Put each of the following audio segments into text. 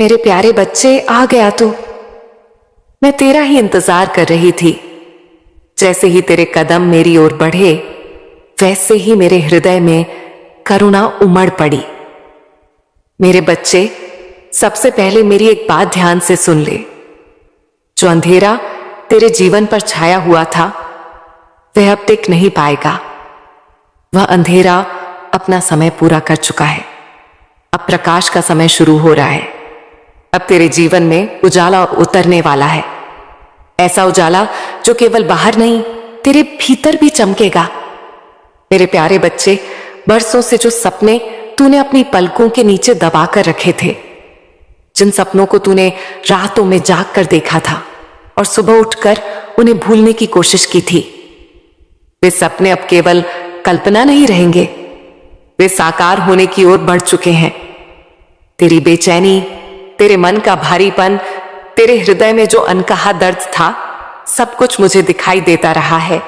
मेरे प्यारे बच्चे, आ गया तू। मैं तेरा ही इंतजार कर रही थी। जैसे ही तेरे कदम मेरी ओर बढ़े, वैसे ही मेरे हृदय में करुणा उमड़ पड़ी। मेरे बच्चे, सबसे पहले मेरी एक बात ध्यान से सुन ले। जो अंधेरा तेरे जीवन पर छाया हुआ था, वह अब टिक नहीं पाएगा। वह अंधेरा अपना समय पूरा कर चुका है। अब प्रकाश का समय शुरू हो रहा है। अब तेरे जीवन में उजाला उतरने वाला है। ऐसा उजाला जो केवल बाहर नहीं, तेरे भीतर भी चमकेगा। मेरे प्यारे बच्चे, बरसों से जो सपने तूने अपनी पलकों के नीचे दबाकर रखे थे, जिन सपनों को तूने रातों में जाग कर देखा था और सुबह उठकर उन्हें भूलने की कोशिश की थी, वे सपने अब केवल कल्पना नहीं रहेंगे, वे साकार होने की ओर बढ़ चुके हैं। तेरी बेचैनी, तेरे मन का भारीपन, तेरे हृदय में जो अनकहा दर्द था, सब कुछ मुझे दिखाई देता रहा है।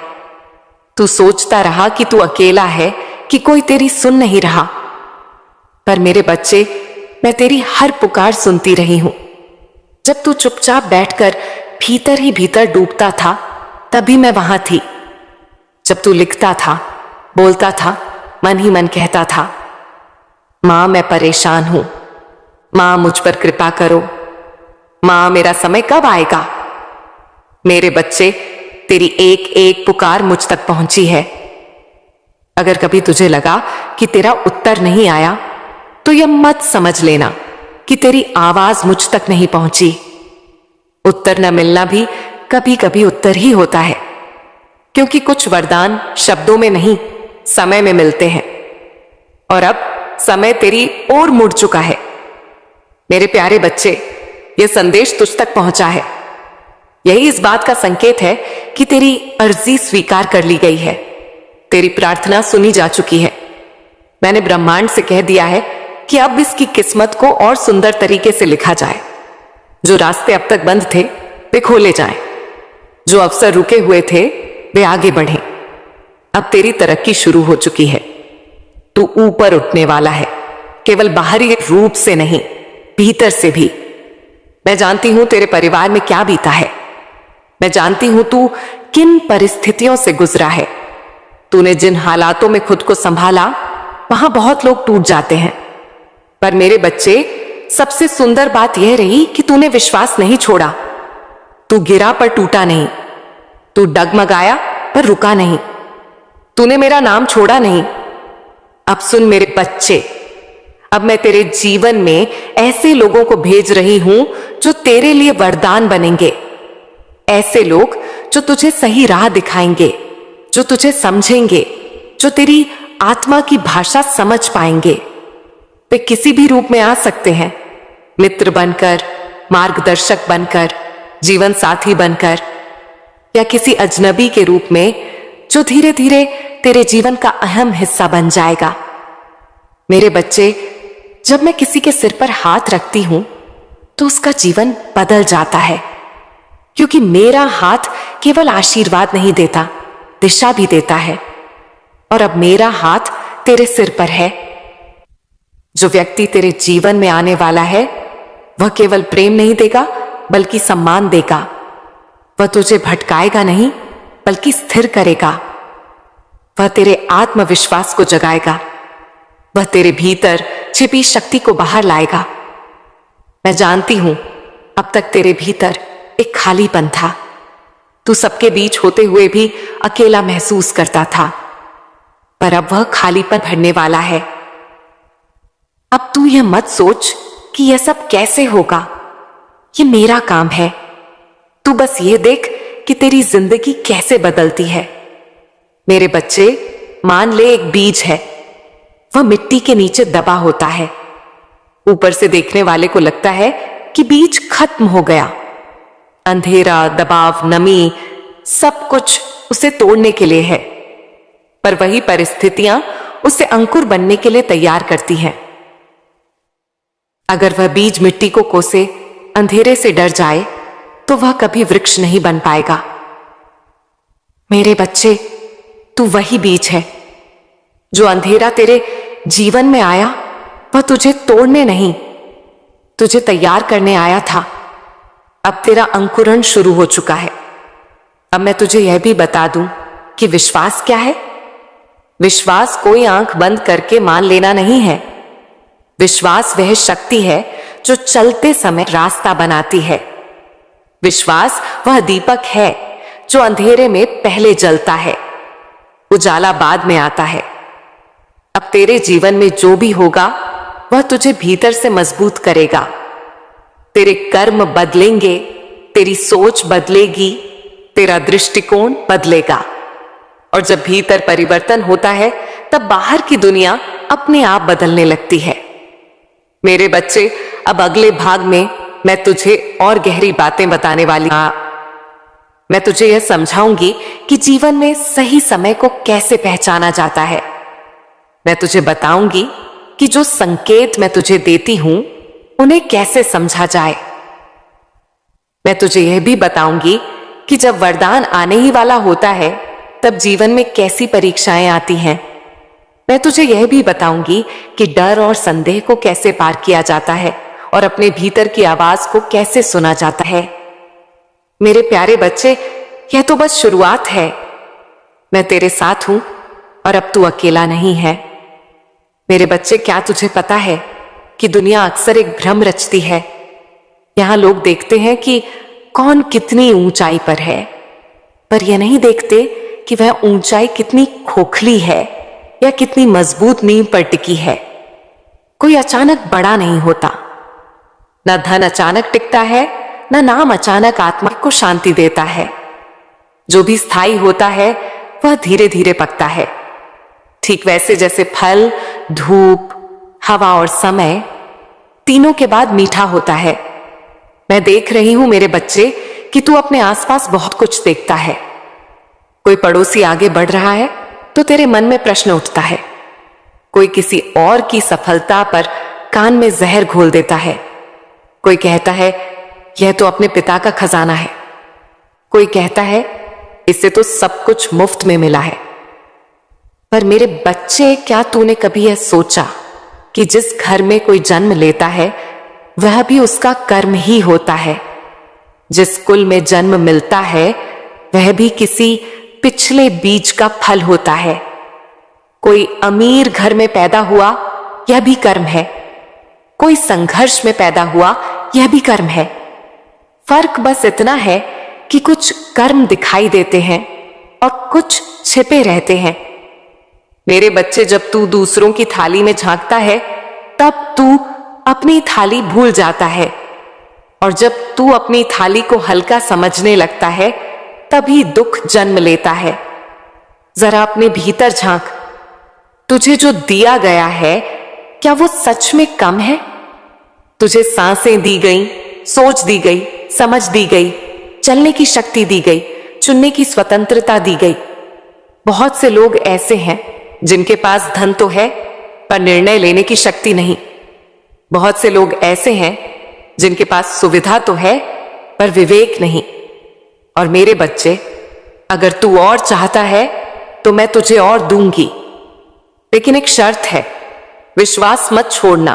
तू सोचता रहा कि तू अकेला है, कि कोई तेरी सुन नहीं रहा। पर मेरे बच्चे, मैं तेरी हर पुकार सुनती रही हूं। जब तू चुपचाप बैठकर भीतर ही भीतर डूबता था, तभी मैं वहां थी। जब तू लिखता था, बोलता था, मन ही मन कहता था, मां मैं परेशान हूं, मां मुझ पर कृपा करो, मां मेरा समय कब आएगा। मेरे बच्चे, तेरी एक एक पुकार मुझ तक पहुंची है। अगर कभी तुझे लगा कि तेरा उत्तर नहीं आया, तो यह मत समझ लेना कि तेरी आवाज मुझ तक नहीं पहुंची। उत्तर न मिलना भी कभी कभी उत्तर ही होता है, क्योंकि कुछ वरदान शब्दों में नहीं, समय में मिलते हैं। और अब समय तेरी ओर मुड़ चुका है। मेरे प्यारे बच्चे, यह संदेश तुझ तक पहुंचा है। यही इस बात का संकेत है कि तेरी अर्जी स्वीकार कर ली गई है। तेरी प्रार्थना सुनी जा चुकी है। मैंने ब्रह्मांड से कह दिया है कि अब इसकी किस्मत को और सुंदर तरीके से लिखा जाए। जो रास्ते अब तक बंद थे, वे खोले जाएं। जो अवसर रुके हुए थे, वे आगे बढ़ें। अब तेरी तरक्की शुरू हो चुकी है। तू ऊपर उठने वाला है, केवल बाहरी रूप से नहीं, भीतर से भी। मैं जानती हूं तेरे परिवार में क्या बीता है। मैं जानती हूं तू किन परिस्थितियों से गुजरा है। तूने जिन हालातों में खुद को संभाला, वहां बहुत लोग टूट जाते हैं। पर मेरे बच्चे, सबसे सुंदर बात यह रही कि तूने विश्वास नहीं छोड़ा। तू गिरा पर टूटा नहीं। तू डगमगाया पर रुका नहीं। तूने मेरा नाम छोड़ा नहीं। अब सुन मेरे बच्चे, अब मैं तेरे जीवन में ऐसे लोगों को भेज रही हूं जो तेरे लिए वरदान बनेंगे। ऐसे लोग जो तुझे सही राह दिखाएंगे, जो तुझे समझेंगे, जो तेरी आत्मा की भाषा समझ पाएंगे। वे किसी भी रूप में आ सकते हैं, मित्र बनकर, मार्गदर्शक बनकर, जीवन साथी बनकर, या किसी अजनबी के रूप में जो धीरे धीरे तेरे जीवन का अहम हिस्सा बन जाएगा। मेरे बच्चे, जब मैं किसी के सिर पर हाथ रखती हूं, तो उसका जीवन बदल जाता है, क्योंकि मेरा हाथ केवल आशीर्वाद नहीं देता, दिशा भी देता है। और अब मेरा हाथ तेरे सिर पर है। जो व्यक्ति तेरे जीवन में आने वाला है, वह केवल प्रेम नहीं देगा, बल्कि सम्मान देगा। वह तुझे भटकाएगा नहीं, बल्कि स्थिर करेगा। वह तेरे आत्मविश्वास को जगाएगा। वह तेरे भीतर छिपी शक्ति को बाहर लाएगा। मैं जानती हूं, अब तक तेरे भीतर एक खालीपन था। तू सबके बीच होते हुए भी अकेला महसूस करता था, पर अब वह खालीपन भरने वाला है। अब तू यह मत सोच कि यह सब कैसे होगा। यह मेरा काम है। तू बस यह देख कि तेरी जिंदगी कैसे बदलती है। मेरे बच्चे, मान ले एक बीज है। वह मिट्टी के नीचे दबा होता है। ऊपर से देखने वाले को लगता है कि बीज खत्म हो गया। अंधेरा, दबाव, नमी, सब कुछ उसे तोड़ने के लिए है। पर वही परिस्थितियां उसे अंकुर बनने के लिए तैयार करती हैं। अगर वह बीज मिट्टी को कोसे, अंधेरे से डर जाए, तो वह कभी वृक्ष नहीं बन पाएगा। मेरे बच्चे, तू वही बीज है। जो अंधेरा तेरे जीवन में आया, वह तुझे तोड़ने नहीं, तुझे तैयार करने आया था। अब तेरा अंकुरण शुरू हो चुका है। अब मैं तुझे यह भी बता दूं कि विश्वास क्या है। विश्वास कोई आंख बंद करके मान लेना नहीं है। विश्वास वह शक्ति है जो चलते समय रास्ता बनाती है। विश्वास वह दीपक है जो अंधेरे में पहले जलता है, उजाला बाद में आता है। अब तेरे जीवन में जो भी होगा वह तुझे भीतर से मजबूत करेगा। तेरे कर्म बदलेंगे, तेरी सोच बदलेगी, तेरा दृष्टिकोण बदलेगा। और जब भीतर परिवर्तन होता है तब बाहर की दुनिया अपने आप बदलने लगती है। मेरे बच्चे, अब अगले भाग में मैं तुझे और गहरी बातें बताने वाली हूं। मैं तुझे यह समझाऊंगी कि जीवन में सही समय को कैसे पहचाना जाता है। मैं तुझे बताऊंगी कि जो संकेत मैं तुझे देती हूं उन्हें कैसे समझा जाए। मैं तुझे यह भी बताऊंगी कि जब वरदान आने ही वाला होता है तब जीवन में कैसी परीक्षाएं आती हैं। मैं तुझे यह भी बताऊंगी कि डर और संदेह को कैसे पार किया जाता है और अपने भीतर की आवाज को कैसे सुना जाता है। मेरे प्यारे बच्चे, यह तो बस शुरुआत है। मैं तेरे साथ हूं और अब तू अकेला नहीं है। मेरे बच्चे, क्या तुझे पता है कि दुनिया अक्सर एक भ्रम रचती है। यहां लोग देखते हैं कि कौन कितनी ऊंचाई पर है, पर यह नहीं देखते कि वह ऊंचाई कितनी खोखली है या कितनी मजबूत नींव पर टिकी है। कोई अचानक बड़ा नहीं होता, न धन अचानक टिकता है, न नाम अचानक आत्मा को शांति देता है। जो भी स्थायी होता है वह धीरे धीरे पकता है। ठीक वैसे जैसे फल, धूप, हवा और समय तीनों के बाद मीठा होता है। मैं देख रही हूं मेरे बच्चे कि तू अपने आसपास बहुत कुछ देखता है। कोई पड़ोसी आगे बढ़ रहा है तो तेरे मन में प्रश्न उठता है। कोई किसी और की सफलता पर कान में जहर घोल देता है। कोई कहता है यह तो अपने पिता का खजाना है। कोई कहता है इससे तो सब कुछ मुफ्त में मिला है। पर मेरे बच्चे, क्या तूने कभी यह सोचा कि जिस घर में कोई जन्म लेता है वह भी उसका कर्म ही होता है। जिस कुल में जन्म मिलता है वह भी किसी पिछले बीज का फल होता है। कोई अमीर घर में पैदा हुआ, यह भी कर्म है। कोई संघर्ष में पैदा हुआ, यह भी कर्म है। फर्क बस इतना है कि कुछ कर्म दिखाई देते हैं और कुछ छिपे रहते हैं। मेरे बच्चे, जब तू दूसरों की थाली में झांकता है तब तू अपनी थाली भूल जाता है, और जब तू अपनी थाली को हल्का समझने लगता है तभी दुख जन्म लेता है। जरा अपने भीतर झांक। तुझे जो दिया गया है क्या वो सच में कम है? तुझे सांसें दी गई, सोच दी गई, समझ दी गई, चलने की शक्ति दी गई, चुनने की स्वतंत्रता दी गई। बहुत से लोग ऐसे हैं जिनके पास धन तो है पर निर्णय लेने की शक्ति नहीं। बहुत से लोग ऐसे हैं जिनके पास सुविधा तो है पर विवेक नहीं। और मेरे बच्चे, अगर तू और चाहता है तो मैं तुझे और दूंगी, लेकिन एक शर्त है। विश्वास मत छोड़ना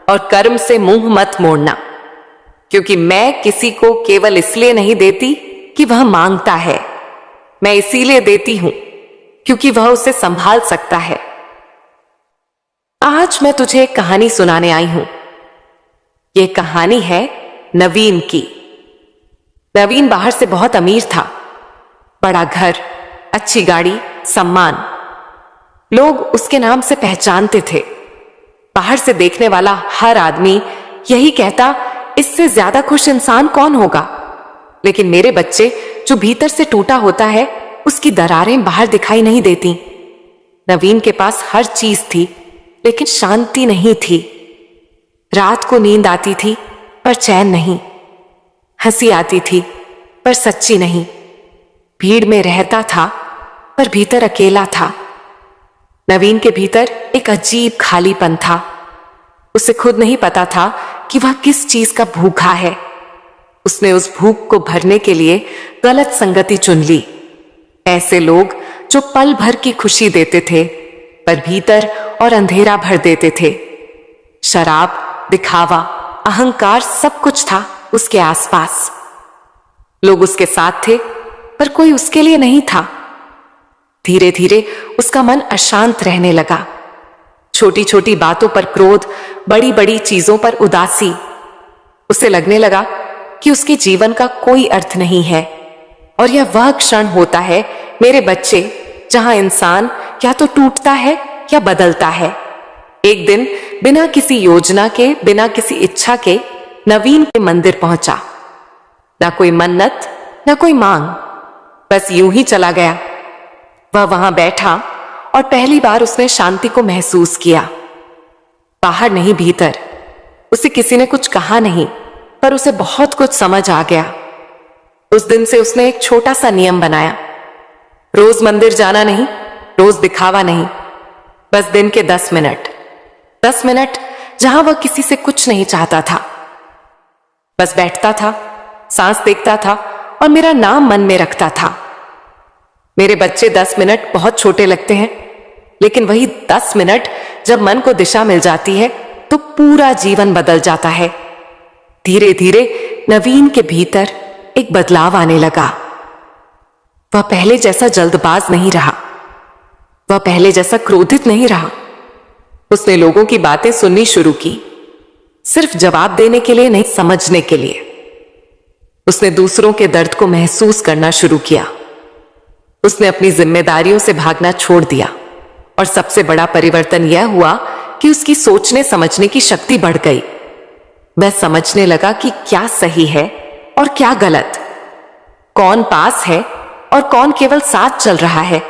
और कर्म से मुंह मत मोड़ना, क्योंकि मैं किसी को केवल इसलिए नहीं देती कि वह मांगता है। मैं इसीलिए देती हूं क्योंकि वह उसे संभाल सकता है। आज मैं तुझे एक कहानी सुनाने आई हूं। यह कहानी है नवीन की। नवीन बाहर से बहुत अमीर था। बड़ा घर, अच्छी गाड़ी, सम्मान। लोग उसके नाम से पहचानते थे। बाहर से देखने वाला हर आदमी यही कहता, इससे ज्यादा खुश इंसान कौन होगा। लेकिन मेरे बच्चे, जो भीतर से टूटा होता है उसकी दरारें बाहर दिखाई नहीं देती। नवीन के पास हर चीज थी लेकिन शांति नहीं थी। रात को नींद आती थी पर चैन नहीं। हंसी आती थी पर सच्ची नहीं। भीड़ में रहता था पर भीतर अकेला था। नवीन के भीतर एक अजीब खालीपन था। उसे खुद नहीं पता था कि वह किस चीज का भूखा है। उसने उस भूख को भरने के लिए गलत संगति चुन ली। ऐसे लोग जो पल भर की खुशी देते थे पर भीतर और अंधेरा भर देते थे। शराब, दिखावा, अहंकार, सब कुछ था उसके आसपास। लोग उसके साथ थे पर कोई उसके लिए नहीं था। धीरे धीरे उसका मन अशांत रहने लगा। छोटी छोटी बातों पर क्रोध, बड़ी बड़ी चीजों पर उदासी। उसे लगने लगा कि उसके जीवन का कोई अर्थ नहीं है। और यह वह क्षण होता है मेरे बच्चे जहां इंसान या तो टूटता है या बदलता है। एक दिन बिना किसी योजना के, बिना किसी इच्छा के नवीन के मंदिर पहुंचा। ना कोई मन्नत, ना कोई मांग, बस यूं ही चला गया। वह वहां बैठा और पहली बार उसने शांति को महसूस किया। बाहर नहीं, भीतर। उसे किसी ने कुछ कहा नहीं, पर उसे बहुत कुछ समझ आ गया। उस दिन से उसने एक छोटा सा नियम बनाया। रोज मंदिर जाना नहीं, रोज दिखावा नहीं, बस दिन के 10 मिनट, 10 मिनट जहां वह किसी से कुछ नहीं चाहता था। बस बैठता था, सांस देखता था और मेरा नाम मन में रखता था। मेरे बच्चे 10 मिनट बहुत छोटे लगते हैं, लेकिन वही 10 मिनट जब मन को दिशा मिल जाती है तो पूरा जीवन बदल जाता है। धीरे धीरे नवीन के भीतर एक बदलाव आने लगा। वह पहले जैसा जल्दबाज नहीं रहा, वह पहले जैसा क्रोधित नहीं रहा। उसने लोगों की बातें सुननी शुरू की, सिर्फ जवाब देने के लिए नहीं, समझने के लिए। उसने दूसरों के दर्द को महसूस करना शुरू किया। उसने अपनी जिम्मेदारियों से भागना छोड़ दिया। और सबसे बड़ा परिवर्तन यह हुआ कि उसकी सोचने समझने की शक्ति बढ़ गई। वह समझने लगा कि क्या सही है और क्या गलत, कौन पास है और कौन केवल साथ चल रहा है,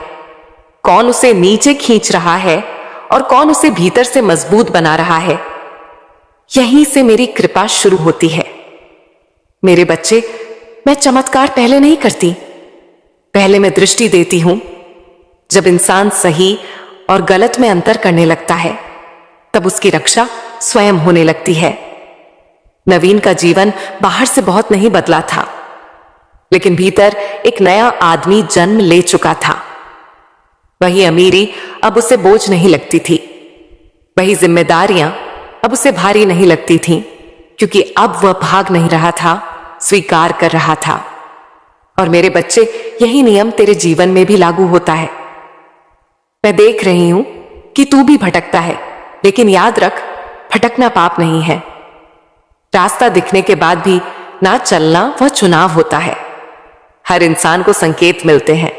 कौन उसे नीचे खींच रहा है और कौन उसे भीतर से मजबूत बना रहा है। यहीं से मेरी कृपा शुरू होती है। मेरे बच्चे, मैं चमत्कार पहले नहीं करती, पहले मैं दृष्टि देती हूं। जब इंसान सही और गलत में अंतर करने लगता है, तब उसकी रक्षा स्वयं होने लगती है। नवीन का जीवन बाहर से बहुत नहीं बदला था, लेकिन भीतर एक नया आदमी जन्म ले चुका था। वही अमीरी अब उसे बोझ नहीं लगती थी, वही जिम्मेदारियां अब उसे भारी नहीं लगती थीं, क्योंकि अब वह भाग नहीं रहा था, स्वीकार कर रहा था। और मेरे बच्चे, यही नियम तेरे जीवन में भी लागू होता है। मैं देख रही हूं कि तू भी भटकता है, लेकिन याद रख, भटकना पाप नहीं है। रास्ता दिखने के बाद भी ना चलना वह चुनाव होता है। हर इंसान को संकेत मिलते हैं,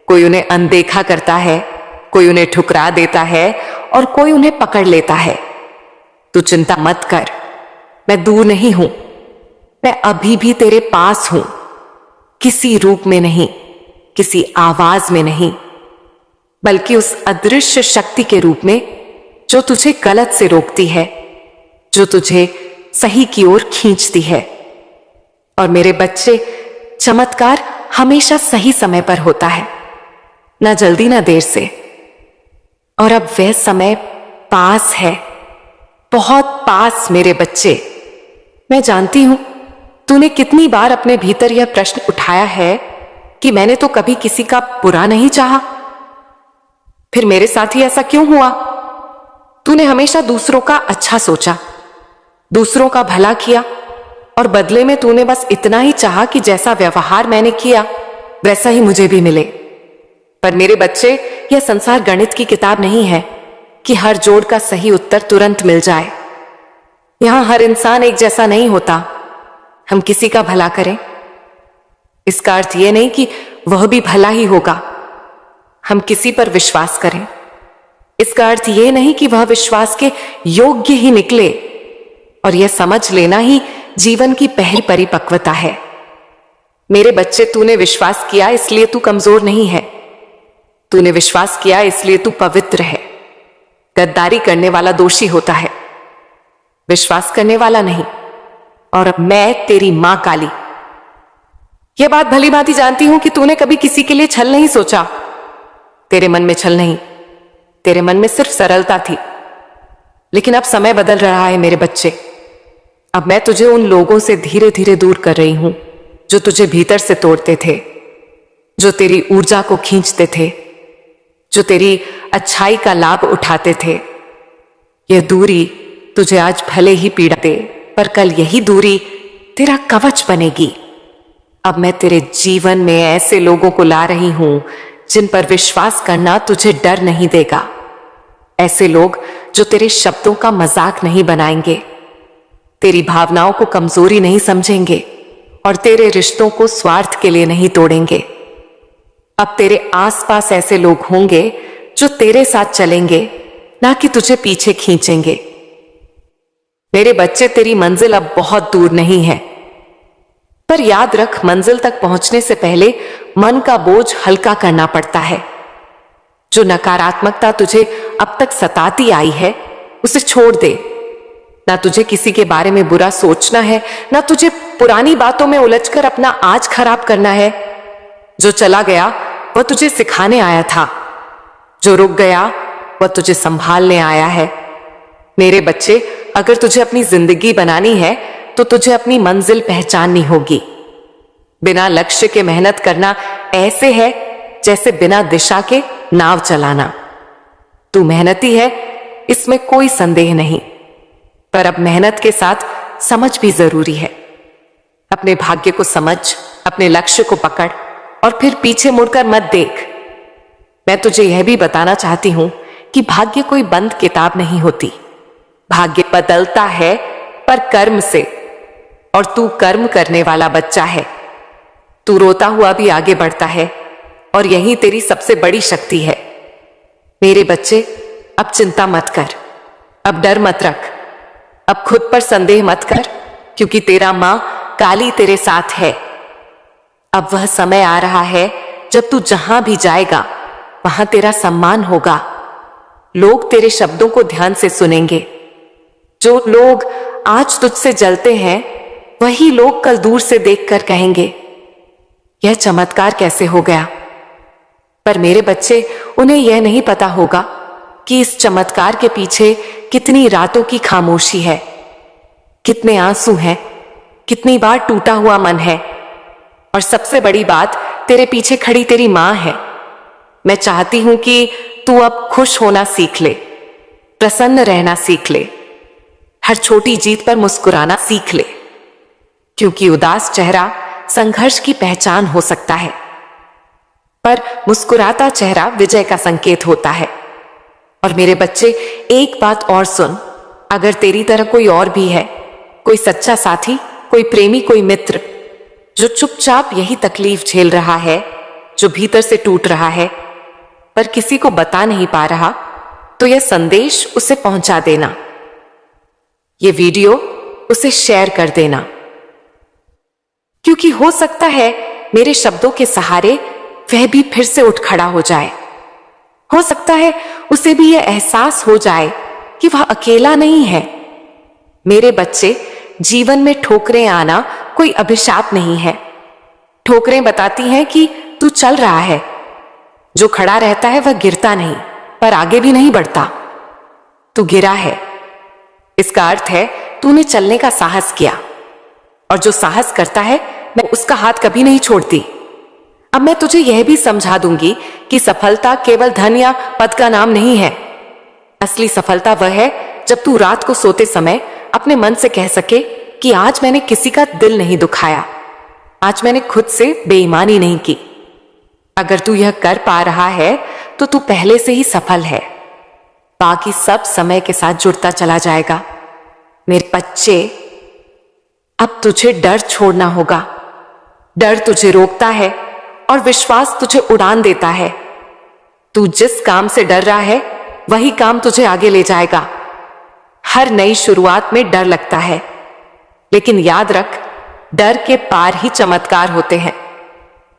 कोई उन्हें अनदेखा करता है, कोई उन्हें ठुकरा देता है और कोई उन्हें पकड़ लेता है। तू चिंता मत कर, मैं दूर नहीं हूं, मैं अभी भी तेरे पास हूं, किसी रूप में नहीं, किसी आवाज में नहीं, बल्कि उस अदृश्य शक्ति के रूप में जो तुझे गलत से रोकती है, जो तुझे सही की ओर खींचती है। और मेरे बच्चे, चमत्कार हमेशा सही समय पर होता है, ना जल्दी ना देर से। और अब वह समय पास है, बहुत पास मेरे बच्चे। मैं जानती हूं तूने कितनी बार अपने भीतर यह प्रश्न उठाया है कि मैंने तो कभी किसी का बुरा नहीं चाहा, फिर मेरे साथ ही ऐसा क्यों हुआ। तूने हमेशा दूसरों का अच्छा सोचा, दूसरों का भला किया, और बदले में तूने बस इतना ही चाहा कि जैसा व्यवहार मैंने किया वैसा ही मुझे भी मिले। पर मेरे बच्चे, यह संसार गणित की किताब नहीं है कि हर जोड़ का सही उत्तर तुरंत मिल जाए। यहां हर इंसान एक जैसा नहीं होता। हम किसी का भला करें, इसका अर्थ यह नहीं कि वह भी भला ही होगा। हम किसी पर विश्वास करें, इसका अर्थ यह नहीं कि वह विश्वास के योग्य ही निकले। और यह समझ लेना ही जीवन की पहली परिपक्वता है। मेरे बच्चे, तूने विश्वास किया इसलिए तू कमजोर नहीं है, तूने विश्वास किया इसलिए तू पवित्र है। गद्दारी करने वाला दोषी होता है, विश्वास करने वाला नहीं। और अब मैं तेरी मां काली, यह बात भली भांति जानती हूं कि तूने कभी किसी के लिए छल नहीं सोचा। तेरे मन में छल नहीं, तेरे मन में सिर्फ सरलता थी। लेकिन अब समय बदल रहा है मेरे बच्चे। अब मैं तुझे उन लोगों से धीरे धीरे दूर कर रही हूं जो तुझे भीतर से तोड़ते थे, जो तेरी ऊर्जा को खींचते थे, जो तेरी अच्छाई का लाभ उठाते थे। यह दूरी तुझे आज भले ही पीड़ा दे, पर कल यही दूरी तेरा कवच बनेगी। अब मैं तेरे जीवन में ऐसे लोगों को ला रही हूं जिन पर विश्वास करना तुझे डर नहीं देगा। ऐसे लोग जो तेरे शब्दों का मजाक नहीं बनाएंगे, तेरी भावनाओं को कमजोरी नहीं समझेंगे और तेरे रिश्तों को स्वार्थ के लिए नहीं तोड़ेंगे। अब तेरे आसपास ऐसे लोग होंगे जो तेरे साथ चलेंगे, ना कि तुझे पीछे खींचेंगे। मेरे बच्चे, तेरी मंजिल अब बहुत दूर नहीं है, पर याद रख, मंजिल तक पहुंचने से पहले मन का बोझ हल्का करना पड़ता है। जो नकारात्मकता तुझे अब तक सताती आई है, उसे छोड़ दे। ना तुझे किसी के बारे में बुरा सोचना है, ना तुझे पुरानी बातों में उलझकर अपना आज खराब करना है। जो चला गया वह तुझे सिखाने आया था, जो रुक गया वह तुझे संभालने आया है। मेरे बच्चे, अगर तुझे अपनी जिंदगी बनानी है तो तुझे अपनी मंजिल पहचाननी होगी। बिना लक्ष्य के मेहनत करना ऐसे है जैसे बिना दिशा के नाव चलाना। तू मेहनती है, इसमें कोई संदेह नहीं, पर अब मेहनत के साथ समझ भी जरूरी है। अपने भाग्य को समझ, अपने लक्ष्य को पकड़ और फिर पीछे मुड़कर मत देख। मैं तुझे यह भी बताना चाहती हूं कि भाग्य कोई बंद किताब नहीं होती। भाग्य बदलता है, पर कर्म से, और तू कर्म करने वाला बच्चा है। तू रोता हुआ भी आगे बढ़ता है और यही तेरी सबसे बड़ी शक्ति है। मेरे बच्चे, अब चिंता मत कर, अब डर मत रख, अब खुद पर संदेह मत कर, क्योंकि तेरा मां काली तेरे साथ है। अब वह समय आ रहा है जब तू जहां भी जाएगा वहां तेरा सम्मान होगा। लोग तेरे शब्दों को ध्यान से सुनेंगे। जो लोग आज तुझसे जलते हैं, वही लोग कल दूर से देखकर कहेंगे, यह चमत्कार कैसे हो गया। पर मेरे बच्चे, उन्हें यह नहीं पता होगा कि इस चमत्कार के पीछे कितनी रातों की खामोशी है, कितने आंसू हैं, कितनी बार टूटा हुआ मन है, और सबसे बड़ी बात, तेरे पीछे खड़ी तेरी मां है। मैं चाहती हूं कि तू अब खुश होना सीख ले, प्रसन्न रहना सीख ले, हर छोटी जीत पर मुस्कुराना सीख ले, क्योंकि उदास चेहरा संघर्ष की पहचान हो सकता है, पर मुस्कुराता चेहरा विजय का संकेत होता है। और मेरे बच्चे, एक बात और सुन, अगर तेरी तरह कोई और भी है, कोई सच्चा साथी, कोई प्रेमी, कोई मित्र, जो चुपचाप यही तकलीफ झेल रहा है, जो भीतर से टूट रहा है पर किसी को बता नहीं पा रहा, तो यह संदेश उसे पहुंचा देना, ये वीडियो उसे शेयर कर देना, क्योंकि हो सकता है मेरे शब्दों के सहारे वह भी फिर से उठ खड़ा हो जाए। हो सकता है उसे भी यह एहसास हो जाए कि वह अकेला नहीं है। मेरे बच्चे, जीवन में ठोकरें आना कोई अभिशाप नहीं है। ठोकरें बताती हैं कि तू चल रहा है। जो खड़ा रहता है वह गिरता नहीं, पर आगे भी नहीं बढ़ता। तू गिरा है, इसका अर्थ है तूने चलने का साहस किया, और जो साहस करता है मैं उसका हाथ कभी नहीं छोड़ती। अब मैं तुझे यह भी समझा दूंगी कि सफलता केवल धन या पद का नाम नहीं है। असली सफलता वह है जब तू रात को सोते समय अपने मन से कह सके कि आज मैंने किसी का दिल नहीं दुखाया, आज मैंने खुद से बेईमानी नहीं की। अगर तू यह कर पा रहा है तो तू पहले से ही सफल है। बाकी सब समय के साथ जुड़ता चला जाएगा। मेरे बच्चे, अब तुझे डर छोड़ना होगा। डर तुझे रोकता है और विश्वास तुझे उड़ान देता है। तू जिस काम से डर रहा है वही काम तुझे आगे ले जाएगा। हर नई शुरुआत में डर लगता है, लेकिन याद रख, डर के पार ही चमत्कार होते हैं।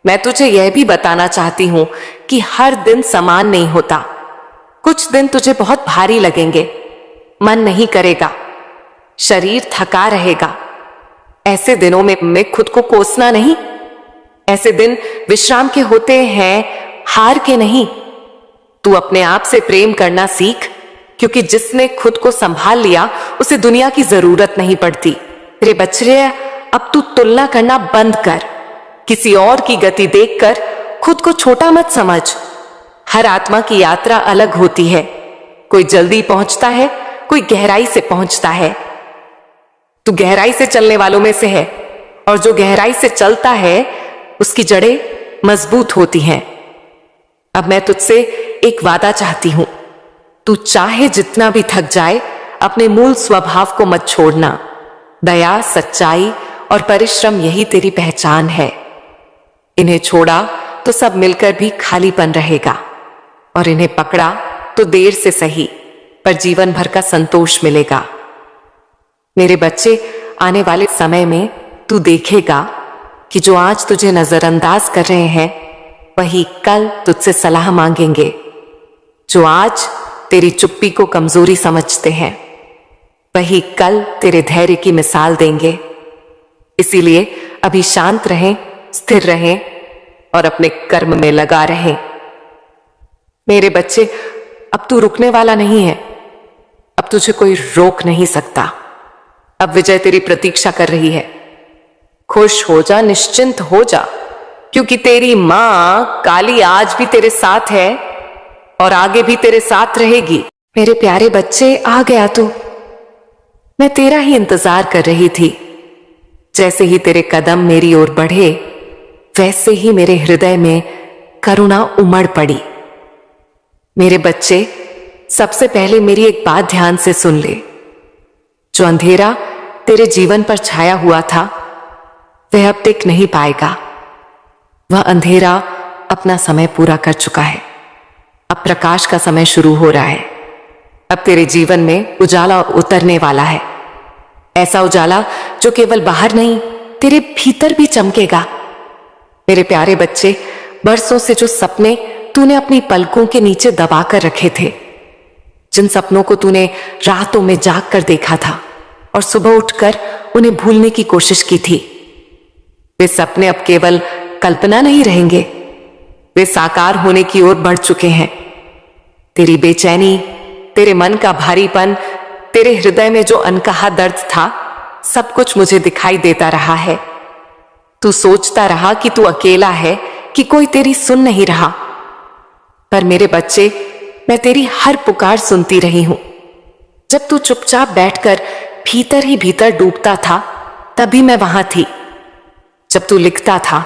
मैं तुझे यह भी बताना चाहती हूं कि हर दिन समान नहीं होता। कुछ दिन तुझे बहुत भारी लगेंगे, मन नहीं करेगा, शरीर थका रहेगा। ऐसे दिनों में खुद को कोसना नहीं। ऐसे दिन विश्राम के होते हैं, हार के नहीं। तू अपने आप से प्रेम करना सीख, क्योंकि जिसने खुद को संभाल लिया उसे दुनिया की जरूरत नहीं पड़ती। तेरे बच्चे, अब तू तुलना करना बंद कर। किसी और की गति देखकर खुद को छोटा मत समझ। हर आत्मा की यात्रा अलग होती है। कोई जल्दी पहुंचता है, कोई गहराई से पहुंचता है। तू गहराई से चलने वालों में से है, और जो गहराई से चलता है उसकी जड़ें मजबूत होती हैं। अब मैं तुझसे एक वादा चाहती हूं, तू चाहे जितना भी थक जाए, अपने मूल स्वभाव को मत छोड़ना। दया, सच्चाई और परिश्रम यही तेरी पहचान है। इन्हें छोड़ा तो सब मिलकर भी खालीपन रहेगा, और इन्हें पकड़ा तो देर से सही पर जीवन भर का संतोष मिलेगा। मेरे बच्चे, आने वाले समय में तू देखेगा कि जो आज तुझे नजरअंदाज कर रहे हैं वही कल तुझसे सलाह मांगेंगे। जो आज तेरी चुप्पी को कमजोरी समझते हैं वही कल तेरे धैर्य की मिसाल देंगे। इसीलिए अभी शांत रहें, स्थिर रहें और अपने कर्म में लगा रहें। मेरे बच्चे, अब तू रुकने वाला नहीं है। अब तुझे कोई रोक नहीं सकता। अब विजय तेरी प्रतीक्षा कर रही है। खुश हो जा, निश्चिंत हो जा, क्योंकि तेरी मां काली आज भी तेरे साथ है और आगे भी तेरे साथ रहेगी। मेरे प्यारे बच्चे, आ गया तू। मैं तेरा ही इंतजार कर रही थी। जैसे ही तेरे कदम मेरी ओर बढ़े, वैसे ही मेरे हृदय में करुणा उमड़ पड़ी। मेरे बच्चे, सबसे पहले मेरी एक बात ध्यान से सुन ले। जो अंधेरा तेरे जीवन पर छाया हुआ था वह अब टिक नहीं पाएगा। वह अंधेरा अपना समय पूरा कर चुका है। अब प्रकाश का समय शुरू हो रहा है। अब तेरे जीवन में उजाला उतरने वाला है। ऐसा उजाला जो केवल बाहर नहीं, तेरे भीतर भी चमकेगा। मेरे प्यारे बच्चे, बरसों से जो सपने तूने अपनी पलकों के नीचे दबा कर रखे थे, जिन सपनों को तूने रातों में जाग कर देखा था और सुबह उठकर उन्हें भूलने की कोशिश की थी, वे सपने अब केवल कल्पना नहीं रहेंगे, वे साकार होने की ओर बढ़ चुके हैं। तेरी बेचैनी, तेरे मन का भारीपन, तेरे हृदय में जो अनकहा दर्द था, सब कुछ मुझे दिखाई देता रहा है। तू सोचता रहा कि तू अकेला है, कि कोई तेरी सुन नहीं रहा। पर मेरे बच्चे, मैं तेरी हर पुकार सुनती रही हूं। जब तू चुपचाप बैठकर भीतर ही भीतर डूबता था, तभी मैं वहां थी। जब तू लिखता था,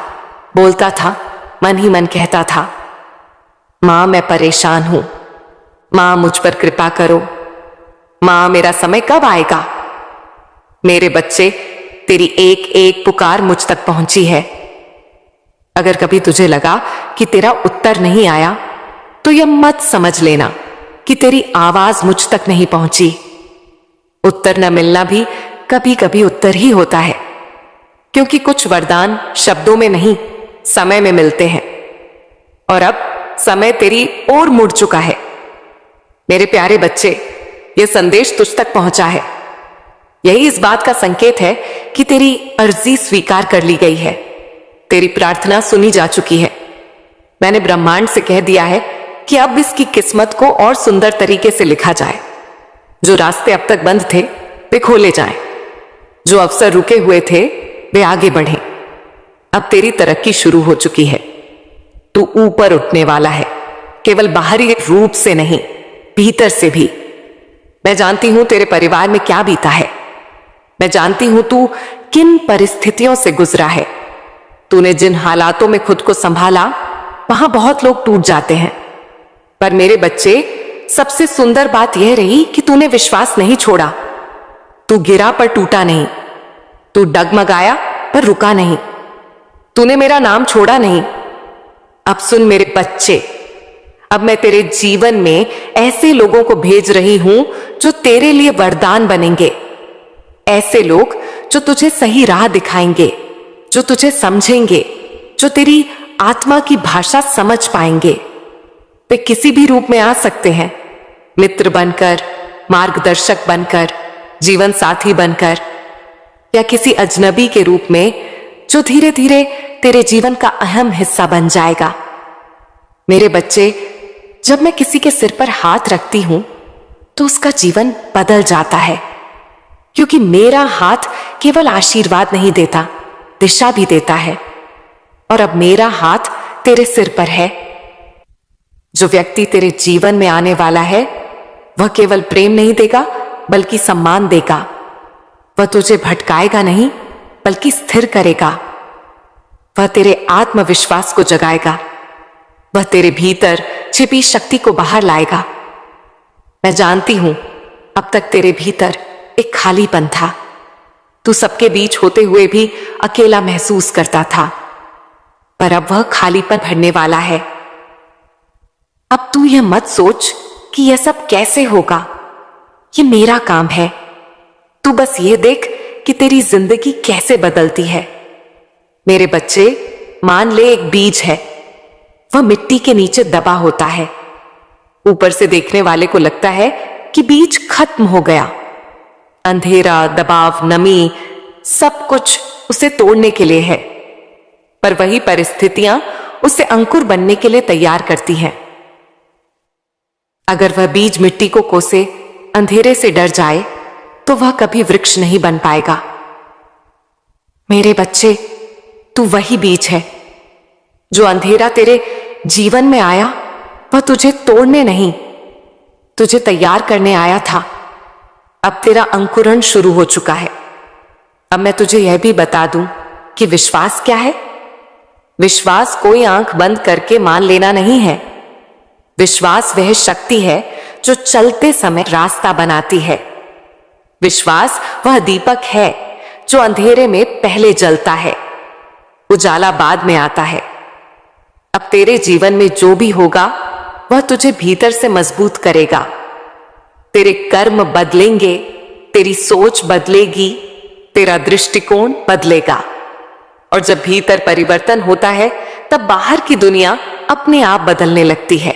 बोलता था, मन ही मन कहता था, मां मैं परेशान हूं, मां मुझ पर कृपा करो, मां मेरा समय कब आएगा। मेरे बच्चे, तेरी एक एक पुकार मुझ तक पहुंची है। अगर कभी तुझे लगा कि तेरा उत्तर नहीं आया, तो यह मत समझ लेना कि तेरी आवाज मुझ तक नहीं पहुंची। उत्तर न मिलना भी कभी कभी उत्तर ही होता है, क्योंकि कुछ वरदान शब्दों में नहीं, समय में मिलते हैं। और अब समय तेरी ओर मुड़ चुका है। मेरे प्यारे बच्चे, यह संदेश तुझ तक पहुंचा है। यही इस बात का संकेत है कि तेरी अर्जी स्वीकार कर ली गई है। तेरी प्रार्थना सुनी जा चुकी है। मैंने ब्रह्मांड से कह दिया है कि अब इसकी किस्मत को और सुंदर तरीके से लिखा जाए। जो रास्ते अब तक बंद थे वे खोले जाएं, जो अवसर रुके हुए थे वे आगे बढ़ें। अब तेरी तरक्की शुरू हो चुकी है। तू ऊपर उठने वाला है, केवल बाहरी रूप से नहीं, भीतर से भी। मैं जानती हूं तेरे परिवार में क्या बीता है। मैं जानती हूं तू किन परिस्थितियों से गुजरा है। तूने जिन हालातों में खुद को संभाला, वहां बहुत लोग टूट जाते हैं। पर मेरे बच्चे, सबसे सुंदर बात यह रही कि तूने विश्वास नहीं छोड़ा। तू गिरा पर टूटा नहीं, तू डगमगाया पर रुका नहीं, तूने मेरा नाम छोड़ा नहीं। अब सुन मेरे बच्चे, अब मैं तेरे जीवन में ऐसे लोगों को भेज रही हूं जो तेरे लिए वरदान बनेंगे। ऐसे लोग जो तुझे सही राह दिखाएंगे, जो तुझे समझेंगे, जो तेरी आत्मा की भाषा समझ पाएंगे। वे किसी भी रूप में आ सकते हैं, मित्र बनकर, मार्गदर्शक बनकर, जीवन साथी बनकर, या किसी अजनबी के रूप में जो धीरे धीरे तेरे जीवन का अहम हिस्सा बन जाएगा। मेरे बच्चे, जब मैं किसी के सिर पर हाथ रखती हूं तो उसका जीवन बदल जाता है, क्योंकि मेरा हाथ केवल आशीर्वाद नहीं देता, दिशा भी देता है। और अब मेरा हाथ तेरे सिर पर है। जो व्यक्ति तेरे जीवन में आने वाला है, वह केवल प्रेम नहीं देगा बल्कि सम्मान देगा। वह तुझे भटकाएगा नहीं बल्कि स्थिर करेगा। वह तेरे आत्मविश्वास को जगाएगा। वह तेरे भीतर छिपी शक्ति को बाहर लाएगा। मैं जानती हूं अब तक तेरे भीतर एक खालीपन था। तू सबके बीच होते हुए भी अकेला महसूस करता था, पर अब वह खालीपन भरने वाला है। अब तू यह मत सोच कि यह सब कैसे होगा, यह मेरा काम है। तू बस यह देख कि तेरी जिंदगी कैसे बदलती है। मेरे बच्चे, मान ले एक बीज है, वह मिट्टी के नीचे दबा होता है। ऊपर से देखने वाले को लगता है कि बीज खत्म हो गया। अंधेरा, दबाव, नमी, सब कुछ उसे तोड़ने के लिए है, पर वही परिस्थितियां उसे अंकुर बनने के लिए तैयार करती हैं। अगर वह बीज मिट्टी को कोसे, अंधेरे से डर जाए, तो वह कभी वृक्ष नहीं बन पाएगा। मेरे बच्चे, तू वही बीज है। जो अंधेरा तेरे जीवन में आया, वह तुझे तोड़ने नहीं, तुझे तैयार करने आया था। अब तेरा अंकुरण शुरू हो चुका है। अब मैं तुझे यह भी बता दूं कि विश्वास क्या है। विश्वास कोई आंख बंद करके मान लेना नहीं है। विश्वास वह शक्ति है जो चलते समय रास्ता बनाती है। विश्वास वह दीपक है जो अंधेरे में पहले जलता है, उजाला बाद में आता है। अब तेरे जीवन में जो भी होगा वह तुझे भीतर से मजबूत करेगा। तेरे कर्म बदलेंगे, तेरी सोच बदलेगी, तेरा दृष्टिकोण बदलेगा। और जब भीतर परिवर्तन होता है तब बाहर की दुनिया अपने आप बदलने लगती है।